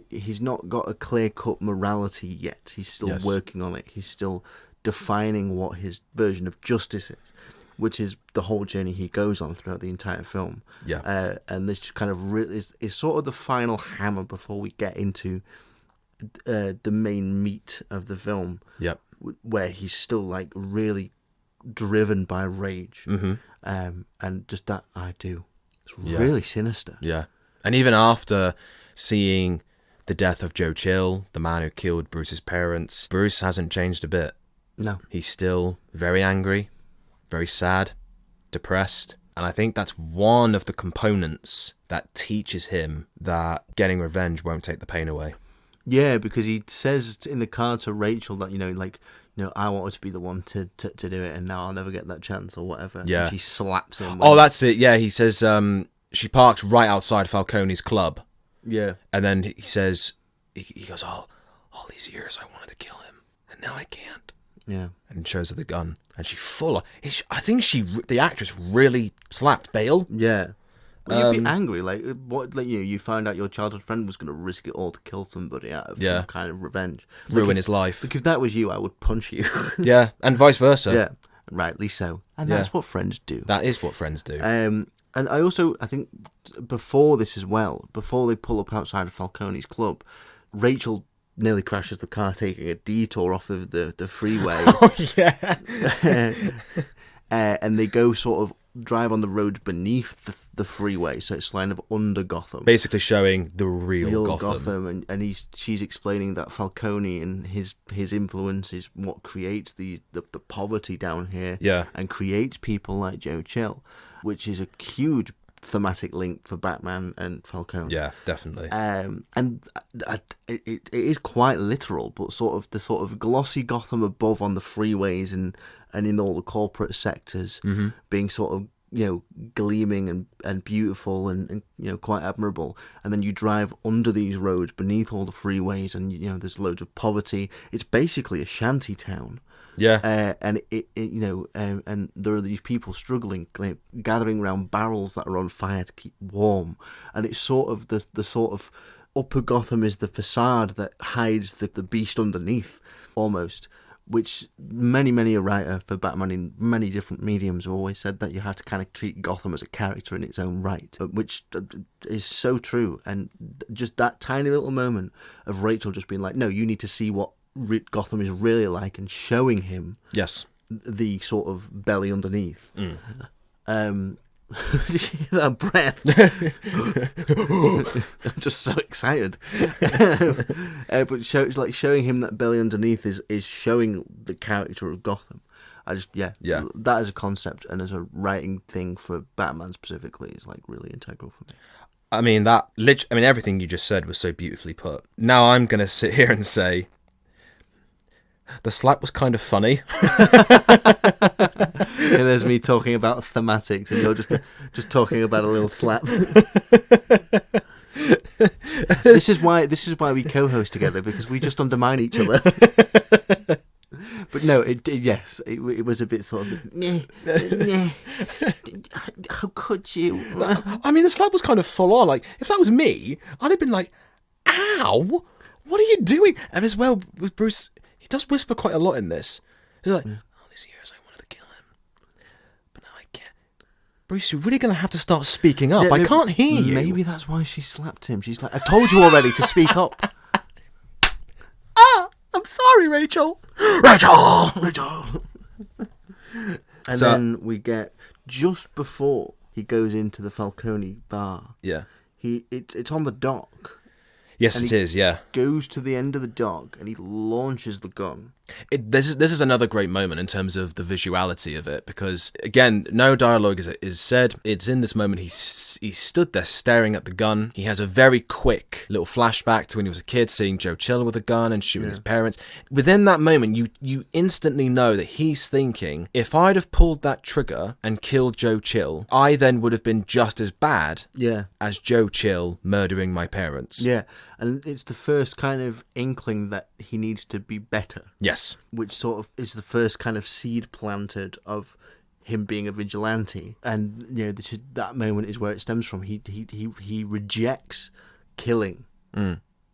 He's not got a clear-cut morality yet. He's still working on it. He's still defining what his version of justice is, which is the whole journey he goes on throughout the entire film. Yeah. And this kind of is sort of the final hammer before we get into the main meat of the film. Yep. Where he's still like really driven by rage. And just that I do. It's really sinister. Yeah. And even after seeing the death of Joe Chill, the man who killed Bruce's parents, Bruce hasn't changed a bit. No. He's still very angry, very sad, depressed. And I think that's one of the components that teaches him that getting revenge won't take the pain away. Yeah, because he says in the card to Rachel that, I wanted to be the one to do it, and now I'll never get that chance or whatever. Yeah. And she slaps him. Oh, that's it. Yeah, he says she parked right outside Falcone's club. Yeah. And then he says, he goes, all these years I wanted to kill him, and now I can't. Yeah. And shows her the gun. And I think the actress really slapped Bale. Yeah. Well, you'd be angry, you found out your childhood friend was going to risk it all to kill somebody out of some kind of revenge. Ruin his life. Like if that was you, I would punch you. Yeah, and vice versa. Yeah, rightly so. And that's what friends do. That is what friends do. And I think before this as well, before they pull up outside of Falcone's club, Rachel nearly crashes the car taking a detour off of the freeway. Oh, yeah. And they go sort of drive on the roads beneath the freeway, so it's kind of under Gotham. Basically showing the real Gotham. And she's explaining that Falcone and his influence is what creates the poverty down here, and creates people like Joe Chill, which is a huge thematic link for Batman and Falcone. Yeah, definitely. And it is quite literal, but sort of glossy Gotham above on the freeways and in all the corporate sectors, being sort of gleaming and beautiful and quite admirable. And then you drive under these roads beneath all the freeways, and there's loads of poverty. It's basically a shanty town. Yeah. And and there are these people struggling, gathering around barrels that are on fire to keep warm. And it's sort of the sort of upper Gotham is the facade that hides the beast underneath, almost. Which many a writer for Batman in many different mediums have always said that you have to kind of treat Gotham as a character in its own right, which is so true. And just that tiny little moment of Rachel just being like, no, you need to see what Gotham is really like, and showing him the sort of belly underneath. Did you hear that breath? I'm just so excited. But showing him that belly underneath is showing the character of Gotham. That as a concept and as a writing thing for Batman specifically is like really integral for me. I mean everything you just said was so beautifully put. Now I'm gonna sit here and say the slap was kind of funny. And there's me talking about thematics, and you're just talking about a little slap. This is why we co-host together, because we just undermine each other. But no, it was a bit sort of meh. How could you? I mean, the slap was kind of full on. Like, if that was me, I'd have been like, "Ow, what are you doing?" And as well with Bruce, he does whisper quite a lot in this. He's like, "All these years I wanted to kill him, but now I can't." Bruce, you're really going to have to start speaking up. I can't hear you. Maybe that's why she slapped him. She's like, "I told you already to speak up." I'm sorry, Rachel. Rachel! Rachel! And So- then we get, just before he goes into the Falcone bar, Yeah. it's on the dock. Yes, And it he- is, yeah. Goes to the end of the dock and he launches the gun. This is another great moment in terms of the visuality of it, because again, no dialogue is said. It's in this moment he stood there staring at the gun. He has a very quick little flashback to when he was a kid, seeing Joe Chill with a gun and shooting his parents. Within that moment, you instantly know that he's thinking, if I'd have pulled that trigger and killed Joe Chill, I then would have been just as bad Yeah. as Joe Chill murdering my parents. Yeah. And it's the first kind of inkling that he needs to be better. Yes. Which sort of is the first kind of seed planted of him being a vigilante. And that moment is where it stems from. He rejects killing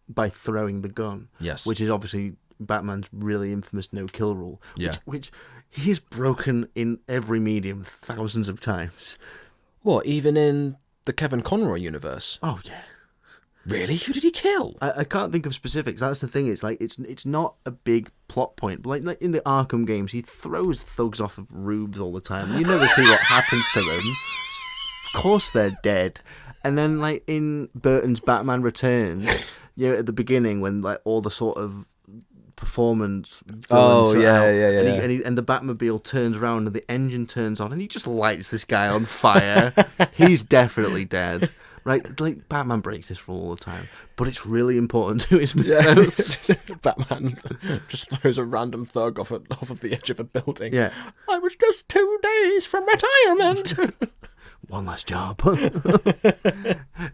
by throwing the gun. Yes. Which is obviously Batman's really infamous no-kill rule. Yeah. Which he's broken in every medium thousands of times. What, even in the Kevin Conroy universe? Oh yeah. Really? Who did he kill? I can't think of specifics. That's the thing. It's like it's not a big plot point. But like in the Arkham games, he throws thugs off of roofs all the time. You never see what happens to them. Of course, they're dead. And then like in Burton's Batman Returns, at the beginning when like all the sort of performance. Oh, villains are yeah, out, yeah. And the Batmobile turns around and the engine turns on and he just lights this guy on fire. He's definitely dead. Right, like Batman breaks this rule all the time, but it's really important to his mythos. Batman just throws a random thug off of the edge of a building. Yeah, I was just 2 days from retirement. one last job.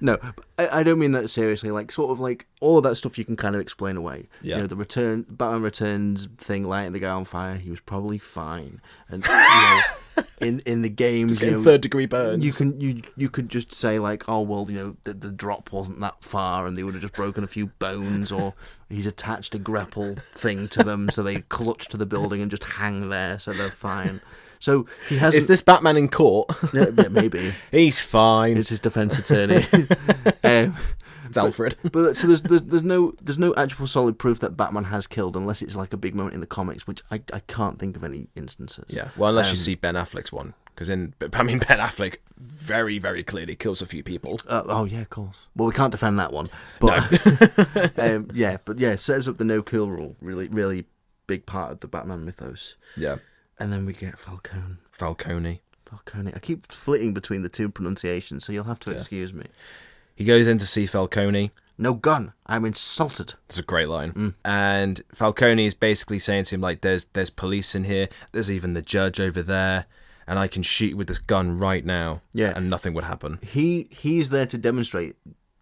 No, I don't mean that seriously. Like, sort of like all of that stuff you can kind of explain away. Yeah. The Batman Returns thing, lighting the guy on fire, he was probably fine. And in the games, Getting 3rd-degree burns. you could just say like, oh well, the drop wasn't that far, and they would have just broken a few bones, or he's attached a grapple thing to them, so they clutch to the building and just hang there, so they're fine. So he has. Is this Batman in court? Yeah, maybe He's fine. it's his defense attorney. It's Alfred. But so there's no actual solid proof that Batman has killed, unless it's like a big moment in the comics, which I can't think of any instances. Yeah, well, unless you see Ben Affleck's one. Because Ben Affleck very, very clearly kills a few people. Oh yeah, of course. Well, we can't defend that one. But no. Sets up the no-kill rule. Really, really big part of the Batman mythos. Yeah. And then we get Falcone. I keep flitting between the two pronunciations, so you'll have to excuse me. He goes in to see Falcone. No gun. I'm insulted. That's a great line. And Falcone is basically saying to him, like, there's police in here. There's even the judge over there. And I can shoot you with this gun right now. Yeah. And nothing would happen. He's there to demonstrate,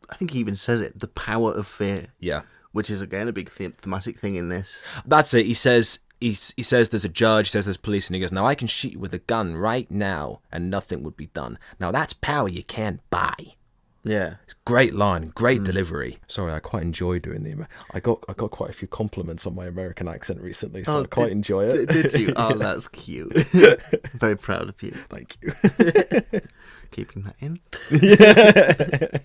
I think he even says it, the power of fear. Yeah. Which is, again, a big thematic thing in this. That's it. He says there's a judge, he says there's police, and he goes, now I can shoot you with a gun right now, and nothing would be done. Now that's power you can't buy. Yeah. It's a great line, great delivery. Sorry, I quite enjoy doing I got quite a few compliments on my American accent recently, so I quite enjoy it. Did you? Oh, that's cute. Very proud of you. Thank you. Keeping that in. Yeah.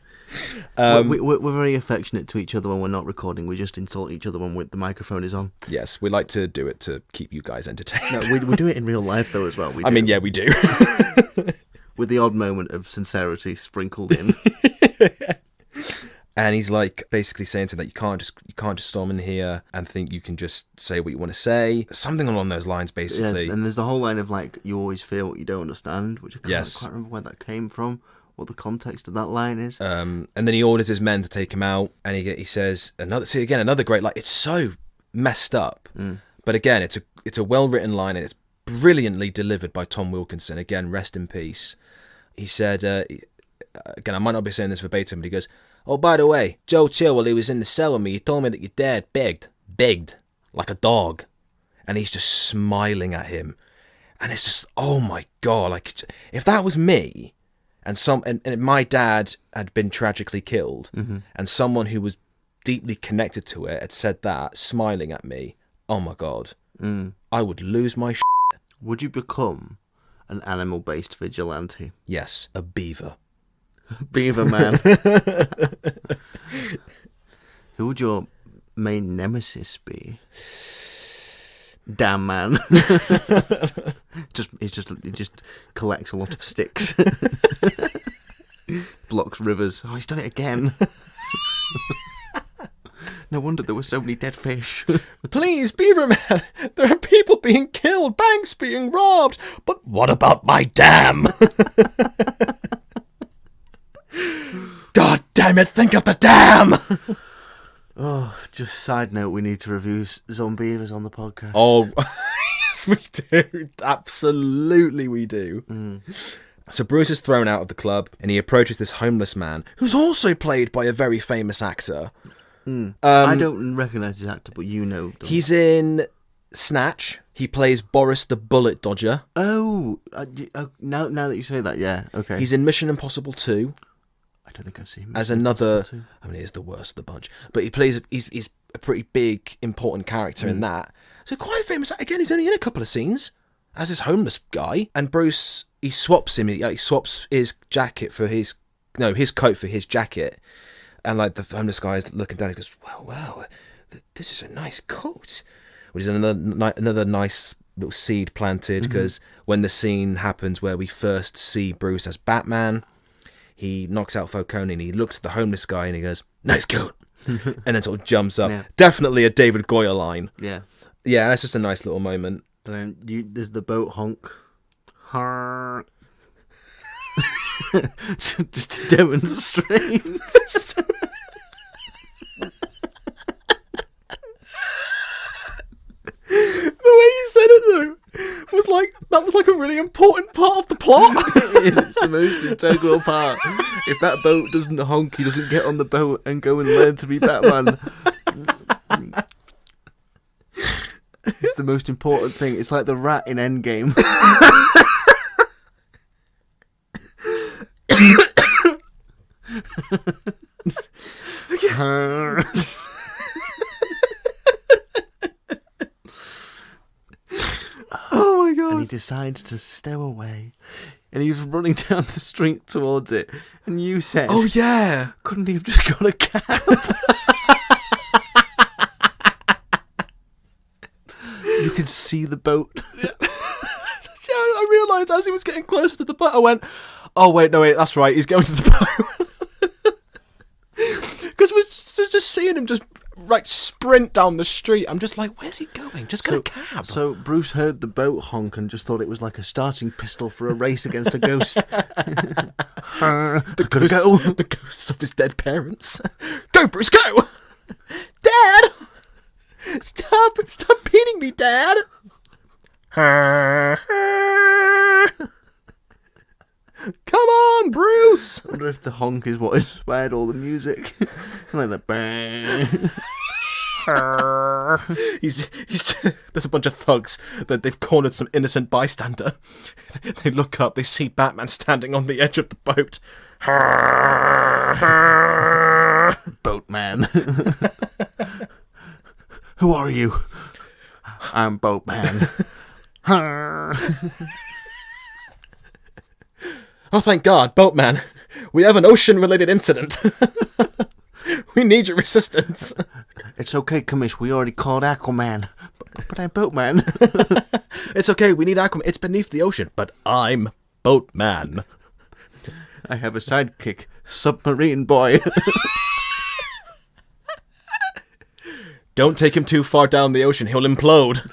We're very affectionate to each other when we're not recording. We just insult each other when the microphone is on. Yes, we like to do it to keep you guys entertained. No, we do it in real life though as well. I mean, yeah, we do. With the odd moment of sincerity sprinkled in. And he's like basically saying to him that you can't just storm in here and think you can just say what you want to say. Something along those lines, basically. Yeah, and there's the whole line of like, you always feel what you don't understand, which I can't quite remember where that came from, what the context of that line is. And then he orders his men to take him out, and he says another great line. It's so messed up, but again, it's a well written line, and it's brilliantly delivered by Tom Wilkinson. Again, rest in peace. He said, again, I might not be saying this verbatim, but he goes, "Oh, by the way, Joe Chill, while he was in the cell with me, he told me that your dad begged like a dog," and he's just smiling at him, and it's just, oh my god, like if that was me, and my dad had been tragically killed, and someone who was deeply connected to it had said that, smiling at me, oh my god, I would lose my shit. Would you become an animal-based vigilante? Yes, a beaver. Beaver man. Who would your main nemesis be? Damn man. He just collects a lot of sticks. Blocks rivers. Oh, he's done it again. No wonder there were so many dead fish. Please, Beaverman, there are people being killed, banks being robbed, but what about my dam? God damn it, think of the dam! Oh, just side note, we need to review Zombievers on the podcast. Oh, yes we do. Absolutely we do. So Bruce is thrown out of the club, and he approaches this homeless man, who's also played by a very famous actor. I don't recognise his actor, but you know. He's in Snatch. He plays Boris the Bullet Dodger. Oh, now that you say that, yeah, okay. He's in Mission Impossible 2. I don't think I've seen him. As another, I mean, he's the worst of the bunch, but he's a pretty big, important character in that. So quite famous. Again, he's only in a couple of scenes as this homeless guy. And Bruce, he swaps his jacket for his coat for his jacket. And like the homeless guy is looking down, he goes, "Wow, this is a nice coat," which is another nice little seed planted, because when the scene happens where we first see Bruce as Batman, he knocks out Falcone and he looks at the homeless guy and he goes, "Nice coat," and then sort of jumps up. Yeah. Definitely a David Goyer line. Yeah, that's just a nice little moment. And then there's the boat honk. Just to demonstrate. The way you said it though was like a really important part of the plot. It is. It's the most integral part. If that boat doesn't honk, he doesn't get on the boat and go and learn to be Batman. It's the most important thing. It's like the rat in Endgame. Oh my god. And he decides to stow away. And he was running down the street towards it. And you said, "Oh yeah, couldn't he have just got a cab?" You could see the boat. Yeah, I realised as he was getting closer to the boat, I went, "Oh wait, that's right, he's going to the boat." Because we're just seeing him just sprint down the street. I'm just like, where's he going? Just get a cab. So Bruce heard the boat honk and just thought it was like a starting pistol for a race against a ghost. The ghosts of his dead parents. Go, Bruce, go! Dad! Stop beating me, Dad! Come on, Bruce! I wonder if the honk is what inspired all the music. Like the bang. There's a bunch of thugs that they've cornered some innocent bystander. They look up, they see Batman standing on the edge of the boat. Boatman. Who are you? I'm Boatman. Oh, thank God, Boatman. We have an ocean-related incident. We need your assistance. It's okay, Commish. We already called Aquaman. But I'm Boatman. It's okay, we need Aquaman. It's beneath the ocean, but I'm Boatman. I have a sidekick, Submarine Boy. Don't take him too far down the ocean. He'll implode.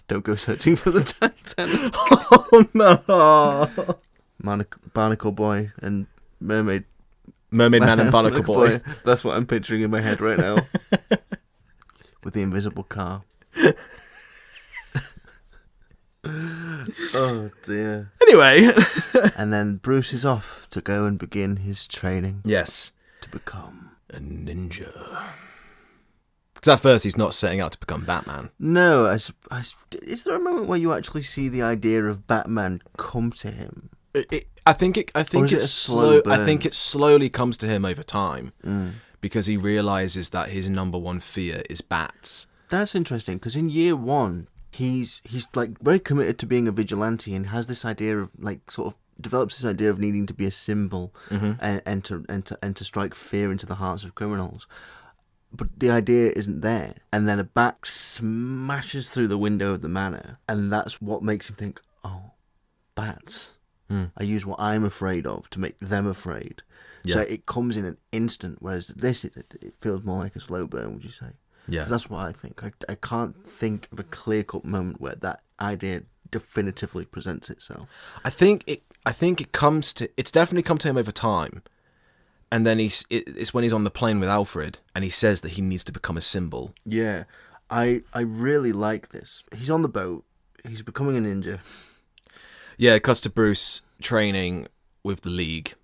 Don't go searching for the Titanic. Oh, no. Barnacle Boy and Mermaid Man and Barnacle Boy. That's what I'm picturing in my head right now. With the invisible car. Oh, dear. Anyway. And then Bruce is off to go and begin his training. Yes. To become a ninja. Because at first he's not setting out to become Batman. No, is there a moment where you actually see the idea of Batman come to him? I think it's slow. I think it slowly comes to him over time, because he realizes that his number one fear is bats. That's interesting, because in year one, he's like very committed to being a vigilante and has this idea of like sort of develops this idea of needing to be a symbol and to strike fear into the hearts of criminals. But the idea isn't there. And then a bat smashes through the window of the manor, and that's what makes him think, oh, bats. I use what I'm afraid of to make them afraid. Yeah. So it comes in an instant, whereas this, it feels more like a slow burn, would you say? Yeah. 'Cause that's what I think. I can't think of a clear-cut moment where that idea definitively presents itself. I think it's definitely come to him over time. And then it's when he's on the plane with Alfred, and he says that he needs to become a symbol. Yeah. I really like this. He's on the boat. He's becoming a ninja. Yeah, it cuts to Bruce training with the League,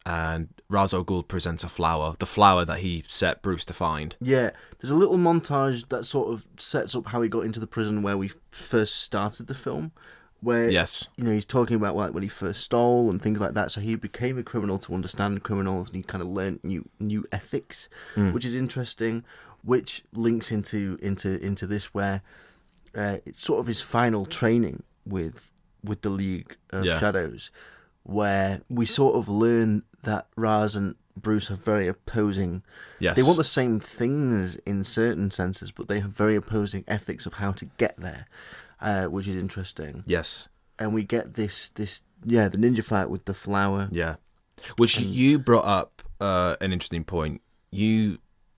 and Ra's al Ghul presents a flower, the flower that he set Bruce to find. Yeah, there's a little montage that sort of sets up how he got into the prison where we first started the film, where he's talking about when he first stole and things like that. So he became a criminal to understand criminals, and he kind of learned new ethics, which is interesting, which links into this where it's sort of his final training with the League of Shadows, where we sort of learn that Raz and Bruce have very opposing... Yes. They want the same things in certain senses, but they have very opposing ethics of how to get there, which is interesting. Yes. And we get this the ninja fight with the flower. Yeah. Which you brought up an interesting point.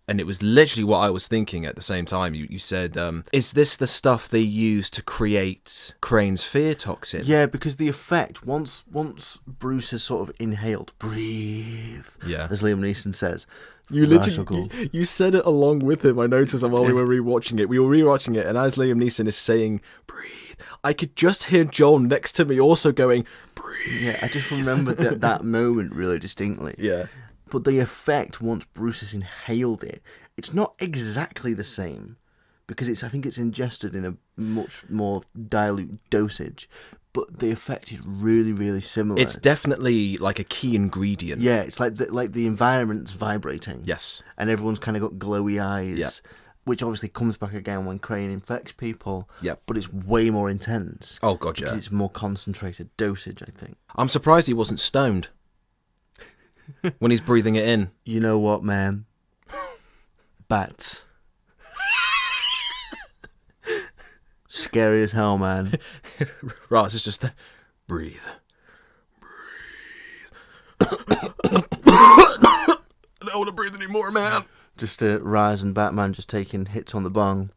And it was literally what I was thinking at the same time. You said, is this the stuff they use to create Crane's fear toxin? Yeah, because the effect, once Bruce has sort of inhaled, breathe, as Liam Neeson says. You said it along with him, I noticed while we were rewatching it. We were rewatching it, and as Liam Neeson is saying, breathe, I could just hear Joel next to me also going, breathe. Yeah, I just remember that moment really distinctly. Yeah. But the effect, once Bruce has inhaled it, it's not exactly the same, because I think it's ingested in a much more dilute dosage. But the effect is really, really similar. It's definitely like a key ingredient. Yeah, it's like the environment's vibrating. Yes. And everyone's kind of got glowy eyes. Yeah. Which obviously comes back again when Crane infects people. Yep. But it's way more intense. Oh, God, yeah. Because it's more concentrated dosage, I think. I'm surprised he wasn't stoned when he's breathing it in. You know what, man? Bats. Scary as hell, man. Raz is just there. Breathe. I don't want to breathe anymore, man. Just Raz and Batman just taking hits on the bong.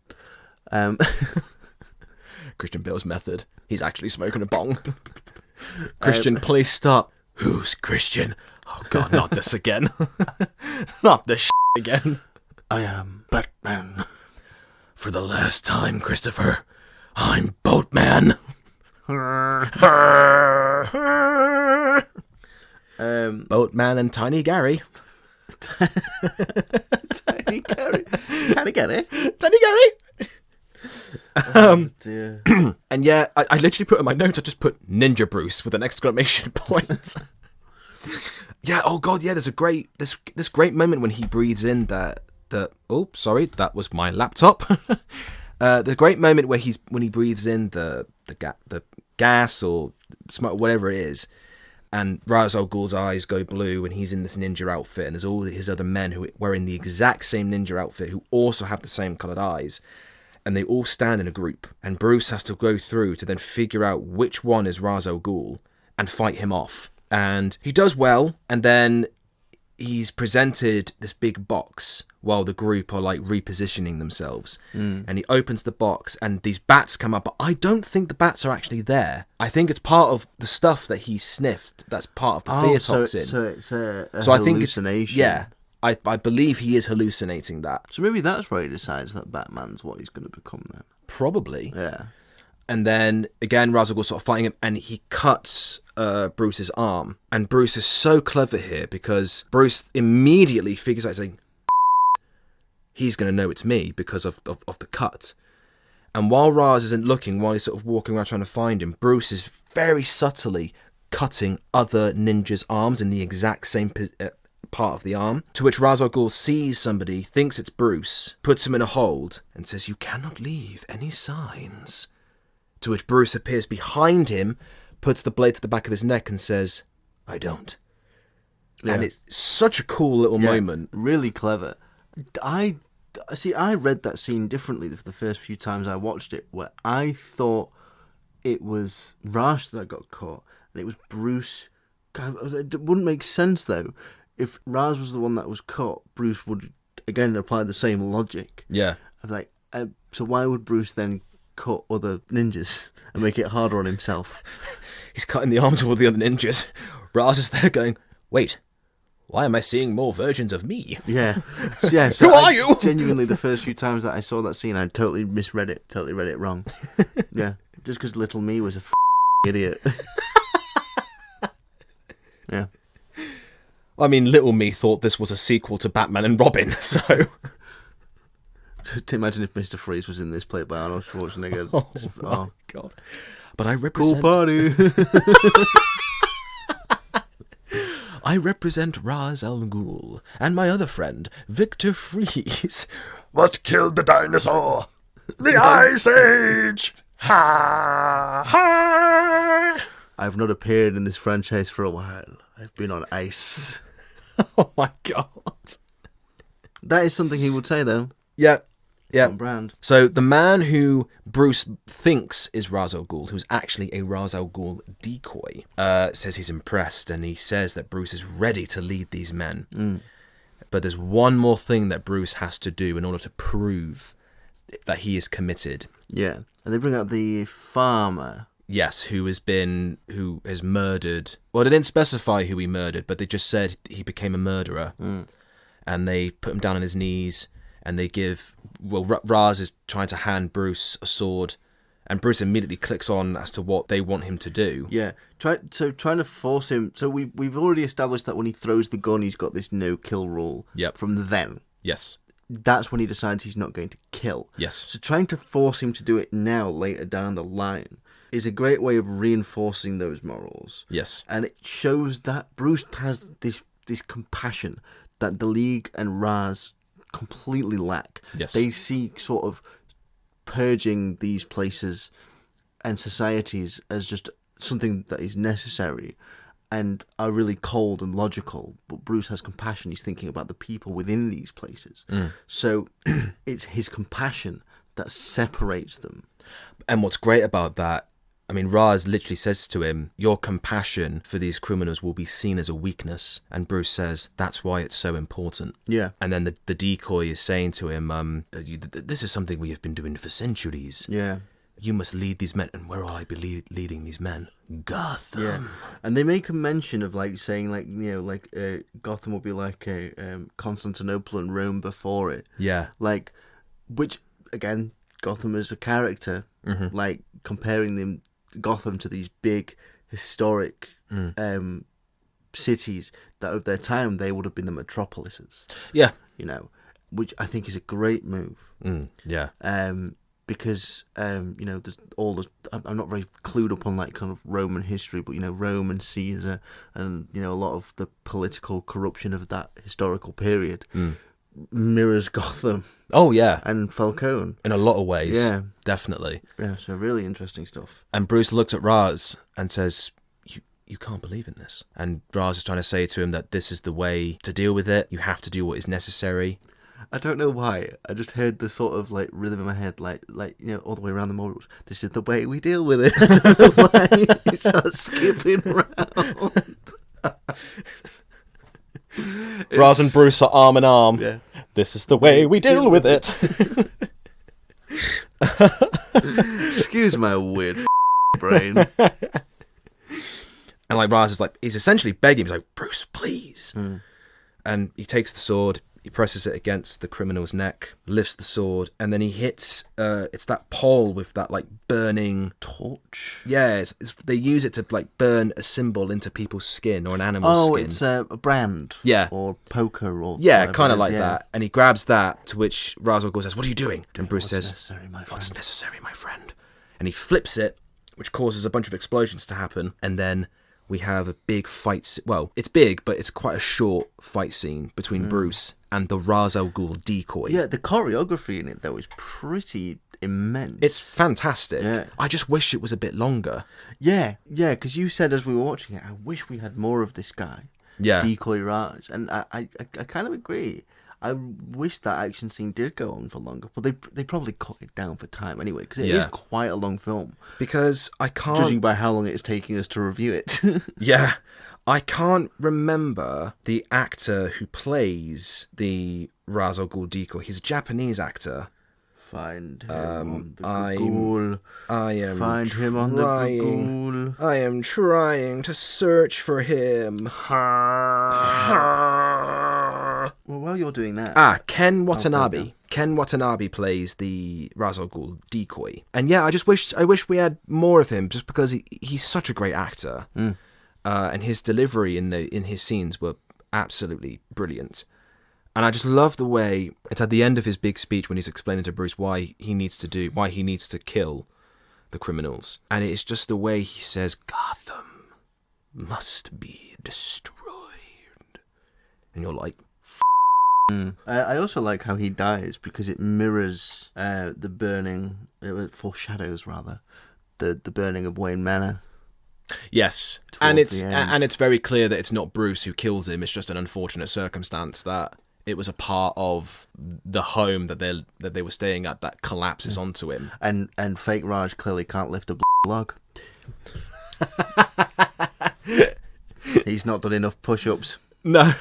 Christian Bale's method. He's actually smoking a bong. Christian, please stop. Who's Christian? Oh, God, not this again. Not this again. I am Batman. For the last time, Christopher, I'm Boatman. Boatman and Tiny Gary. Tiny Gary. Tiny Gary. Tiny Gary. Dear. And yeah, I literally put in my notes, I just put Ninja Bruce with an exclamation point. Yeah, oh God, yeah, there's a great this great moment when he breathes in the oh, sorry, that was my laptop. The great moment where when he breathes in the gas or smoke, whatever it is, and Ra's al Ghul's eyes go blue and he's in this ninja outfit, and there's all his other men who are wearing the exact same ninja outfit who also have the same coloured eyes, and they all stand in a group, and Bruce has to go through to then figure out which one is Ra's al Ghul and fight him off. And he does well, and then he's presented this big box while the group are like repositioning themselves. And he opens the box and these bats come up, but I don't think the bats are actually there. I think it's part of the stuff that he sniffed that's part of the fear toxin. So it's a so hallucination. I think yeah, I believe he is hallucinating that. So maybe that's where he decides that Batman's what he's going to become then. Probably. Yeah. And then, again, Ra's al Ghul sort of fighting him, and he cuts Bruce's arm. And Bruce is so clever here, because Bruce immediately figures out, saying, he's going to know it's me because of the cut. And while Raz isn't looking, while he's sort of walking around trying to find him, Bruce is very subtly cutting other ninjas' arms in the exact same part of the arm, to which Ra's al Ghul sees somebody, thinks it's Bruce, puts him in a hold, and says, "You cannot leave any signs." To which Bruce appears behind him, puts the blade to the back of his neck and says, "I don't." Yeah. And it's such a cool little moment. Really clever. I read that scene differently the first few times I watched it, where I thought it was Raj that got caught, and it was Bruce. God, it wouldn't make sense, though. If Raj was the one that was caught, Bruce would, again, apply the same logic. Yeah. Of like, so why would Bruce then cut other ninjas and make it harder on himself? He's cutting the arms of all the other ninjas. Raz is there going, "Wait, why am I seeing more versions of me?" Yeah. Yeah. So Who are you? Genuinely, the first few times that I saw that scene, I totally misread it. Totally read it wrong. Yeah. Just because little me was a idiot. Yeah. I mean, little me thought this was a sequel to Batman and Robin, so... To imagine if Mr. Freeze was in this, played by Arnold Schwarzenegger. Oh, my God. But I Cool represent... party. I represent Raz Al Ghul and my other friend, Victor Freeze. What killed the dinosaur? The Ice Age! Ha! Ha! I've not appeared in this franchise for a while. I've been on ice. Oh my God. That is something he would say, though. Yeah. Yeah. On brand. So the man who Bruce thinks is Ra's al Ghul, who's actually a Ra's al Ghul decoy, says he's impressed, and he says that Bruce is ready to lead these men. But there's one more thing that Bruce has to do in order to prove that he is committed. Yeah. And they bring out the farmer. Yes, who has murdered... Well, they didn't specify who he murdered, but they just said he became a murderer. And they put him down on his knees, and they give... Well, Raz is trying to hand Bruce a sword, and Bruce immediately clicks on as to what they want him to do. Yeah. Trying to force him... So we've already established that when he throws the gun, he's got this no-kill rule. Yep. From then. Yes. That's when he decides he's not going to kill. Yes. So trying to force him to do it now, later down the line, is a great way of reinforcing those morals. Yes. And it shows that Bruce has this compassion that the League and Raz completely lack. Yes. They see sort of purging these places and societies as just something that is necessary and are really cold and logical. But Bruce has compassion. He's thinking about the people within these places. So it's his compassion that separates them. And what's great about that, I mean, Raz literally says to him, "Your compassion for these criminals will be seen as a weakness." And Bruce says, "That's why it's so important." Yeah. And then the decoy is saying to him, "This is something we have been doing for centuries. Yeah. You must lead these men." And where will I be leading these men? Gotham. Yeah. And they make a mention of, like, saying, like, you know, like, Gotham will be like a Constantinople and Rome before it. Yeah. Like, which, again, Gotham as a character, like, comparing Gotham to these big, historic cities that of their time, they would have been the metropolises. Yeah. You know, which I think is a great move. Yeah. Because, you know, there's I'm not very clued up on, like, kind of Roman history, but, you know, Rome and Caesar and, you know, a lot of the political corruption of that historical period mirrors Gotham. Oh, yeah. And Falcone. In a lot of ways. Yeah. Definitely. Yeah, so really interesting stuff. And Bruce looks at Raz and says, you can't believe in this. And Raz is trying to say to him that this is the way to deal with it. You have to do what is necessary. I don't know why. I just heard the sort of, like, rhythm in my head, like you know, all the way around the morals. This is the way we deal with it. I don't know why. It starts skipping around. Raz and Bruce are arm in arm. Yeah. This is the way we deal with it. Excuse my weird brain. And, like, Raz is like, he's essentially begging. He's like, "Bruce, please." And he takes the sword. He presses it against the criminal's neck, lifts the sword, and then he hits, it's that pole with that, like, burning torch. Yeah, they use it to, like, burn a symbol into people's skin or an animal's skin. Oh, it's a brand. Yeah. Or poker or... Yeah, kind of like that. And he grabs that, to which Ra's al Ghul says, "What are you doing?" And Bruce says, necessary, my friend? "What's necessary, my friend?" And he flips it, which causes a bunch of explosions to happen, and then we have a big fight. Well, it's big, but it's quite a short fight scene between Bruce and the Ra's al Ghul decoy. Yeah, the choreography in it, though, is pretty immense. It's fantastic. Yeah. I just wish it was a bit longer. Yeah, because you said as we were watching it, I wish we had more of this guy. Yeah. Decoy Raj. And I kind of agree. I wish that action scene did go on for longer, but they probably cut it down for time anyway, because it is quite a long film. Because I can't... Judging by how long it's taking us to review it. Yeah. I can't remember the actor who plays the Ra's al Ghul decoy. He's a Japanese actor. Find him on the Google. Find him on the Google. I am trying to search for him. Well, while you're doing that... Ken Watanabe. Ken Watanabe plays the Ra's al Ghul decoy. And yeah, I wish we had more of him, just because he's such a great actor. And his delivery in his scenes were absolutely brilliant. And I just love the way it's at the end of his big speech when he's explaining to Bruce why he needs to kill the criminals. And it's just the way he says, Gotham must be destroyed. And you're like... I also like how he dies, because it mirrors the burning... It foreshadows, rather, the burning of Wayne Manor. Yes, and it's very clear that it's not Bruce who kills him. It's just an unfortunate circumstance that it was a part of the home that they were staying at that collapses onto him. And fake Raj clearly can't lift a log. He's not done enough push-ups. No.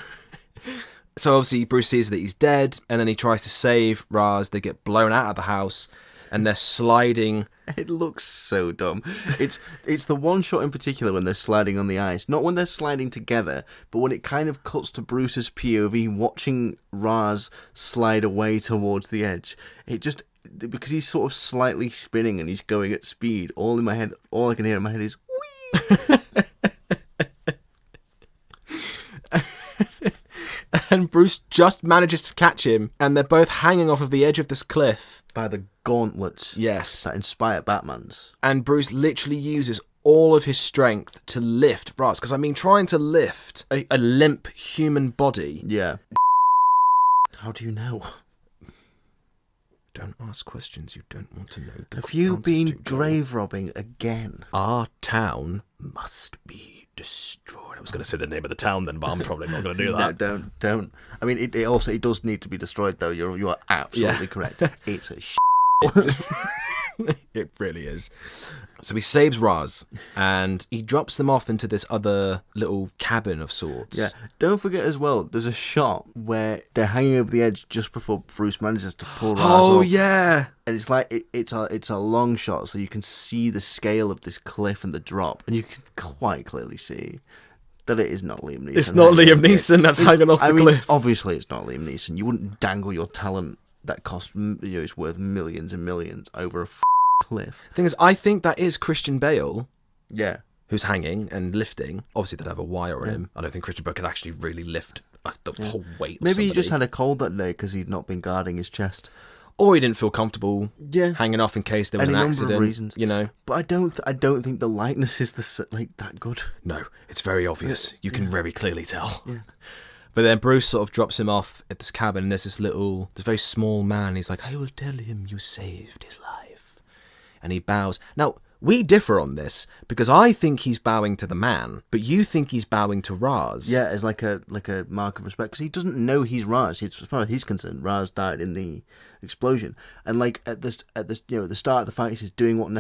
So obviously Bruce sees that he's dead, and then he tries to save Raz. They get blown out of the house, and they're sliding. It looks so dumb. It's the one shot in particular when they're sliding on the ice. Not when they're sliding together, but when it kind of cuts to Bruce's POV watching Raz slide away towards the edge. It just... Because he's sort of slightly spinning and he's going at speed. All I can hear in my head is... Whee! And Bruce just manages to catch him, and they're both hanging off of the edge of this cliff. By the gauntlets. Yes. That inspire Batman's. And Bruce literally uses all of his strength to lift Raz. Because, I mean, trying to lift a limp human body... Yeah. How do you know? Don't ask questions you don't want to know. Have you been grave robbing again? Our town must be destroyed. I was going to say the name of the town then, but I'm probably not going to do that. No, don't. I mean, it does need to be destroyed, though. You are absolutely correct. It's a It really is. So he saves Raz, and he drops them off into this other little cabin of sorts. Yeah. Don't forget as well, there's a shot where they're hanging over the edge just before Bruce manages to pull Raz off. Oh, yeah. And it's like, it's a long shot, so you can see the scale of this cliff and the drop, and you can quite clearly see that it is not Liam Neeson. It's not Liam Neeson that's hanging off the cliff. Obviously it's not Liam Neeson. You wouldn't dangle your talent that cost, it's worth millions and millions over a cliff. The thing is, I think that is Christian Bale. Yeah. Who's hanging and lifting. Obviously, they'd have a wire on him. I don't think Christian Bale could actually really lift the whole weight of Maybe somebody. he just had a cold that day because he'd not been guarding his chest. Or he didn't feel comfortable hanging off in case there was Any an number accident. of reasons. You know. But I don't think the likeness is that good. No, it's very obvious. You can very clearly tell. Yeah. But then Bruce sort of drops him off at this cabin, and there's this very small man. He's like, I will tell him you saved his life. And he bows. Now, we differ on this, because I think he's bowing to the man, but you think he's bowing to Raz. Yeah, as like a mark of respect, because he doesn't know he's Raz. As far as he's concerned, Raz died in the explosion. And like at the start of the fight, he says, doing what's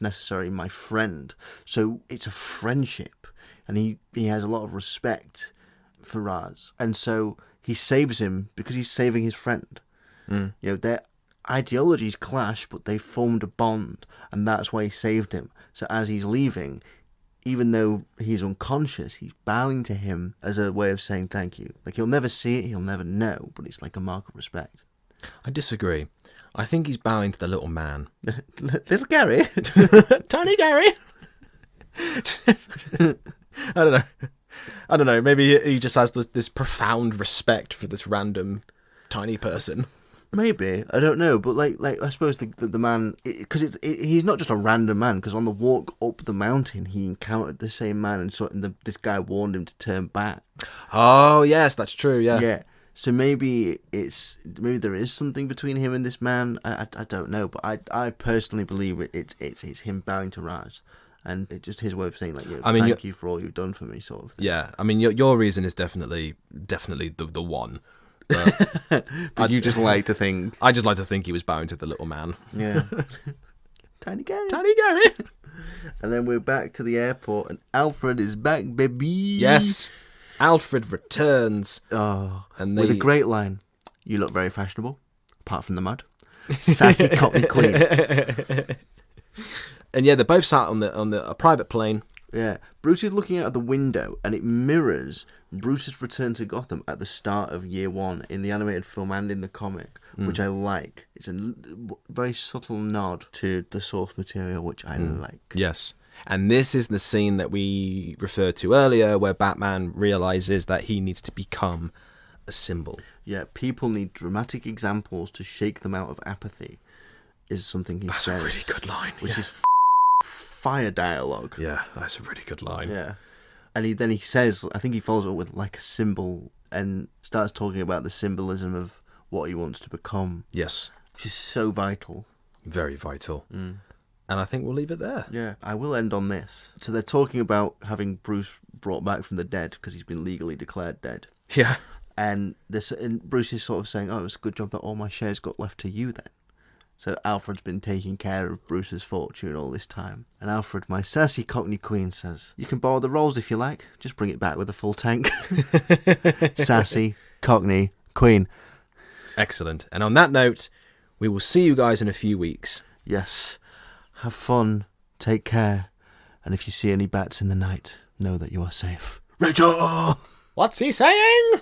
necessary, my friend. So it's a friendship, and he has a lot of respect for Raz, and so he saves him because he's saving his friend. Their ideologies clash, but they formed a bond, and that's why he saved him. So as he's leaving, even though he's unconscious, he's bowing to him as a way of saying thank you. Like, he'll never see it, he'll never know, but it's like a mark of respect. I disagree. I think he's bowing to the little man. Little Gary? Tiny Gary? I don't know. Maybe he just has this profound respect for this random tiny person. Maybe, I don't know, but like I suppose the man, because he's not just a random man. Because on the walk up the mountain, he encountered the same man, and this guy warned him to turn back. Oh yes, that's true. Yeah. Yeah. So maybe there is something between him and this man. I don't know, but I personally believe it's him bowing to Raz, and it's just his way of saying like, thank you for all you've done for me, sort of thing. Yeah, I mean your reason is definitely the one. But you just like to think. I just like to think he was bowing to the little man. Yeah. Tiny Gary. Tiny Gary. And then we're back to the airport, and Alfred is back, baby. Yes. Alfred returns. Oh, and with a great line. You look very fashionable, apart from the mud. Sassy Cockney Queen. And yeah, they're both sat on a private plane. Yeah, Bruce is looking out of the window, and it mirrors Bruce's return to Gotham at the start of year 1 in the animated film and in the comic, which I like. It's a very subtle nod to the source material, which I like. Yes. And this is the scene that we referred to earlier, where Batman realizes that he needs to become a symbol. Yeah, people need dramatic examples to shake them out of apathy, is something he says. That's a really good line. Which is fire dialogue. Yeah, that's a really good line. Yeah. And he says, I think he follows it with like a symbol and starts talking about the symbolism of what he wants to become. Yes. Which is so vital. Very vital. And I think we'll leave it there. Yeah, I will end on this. So they're talking about having Bruce brought back from the dead because he's been legally declared dead. Yeah. And Bruce is sort of saying, oh, it's a good job that all my shares got left to you then. So Alfred's been taking care of Bruce's fortune all this time. And Alfred, my sassy Cockney Queen, says, you can borrow the rolls if you like. Just bring it back with a full tank. Sassy Cockney Queen. Excellent. And on that note, we will see you guys in a few weeks. Yes. Have fun. Take care. And if you see any bats in the night, know that you are safe. Rachel! What's he saying?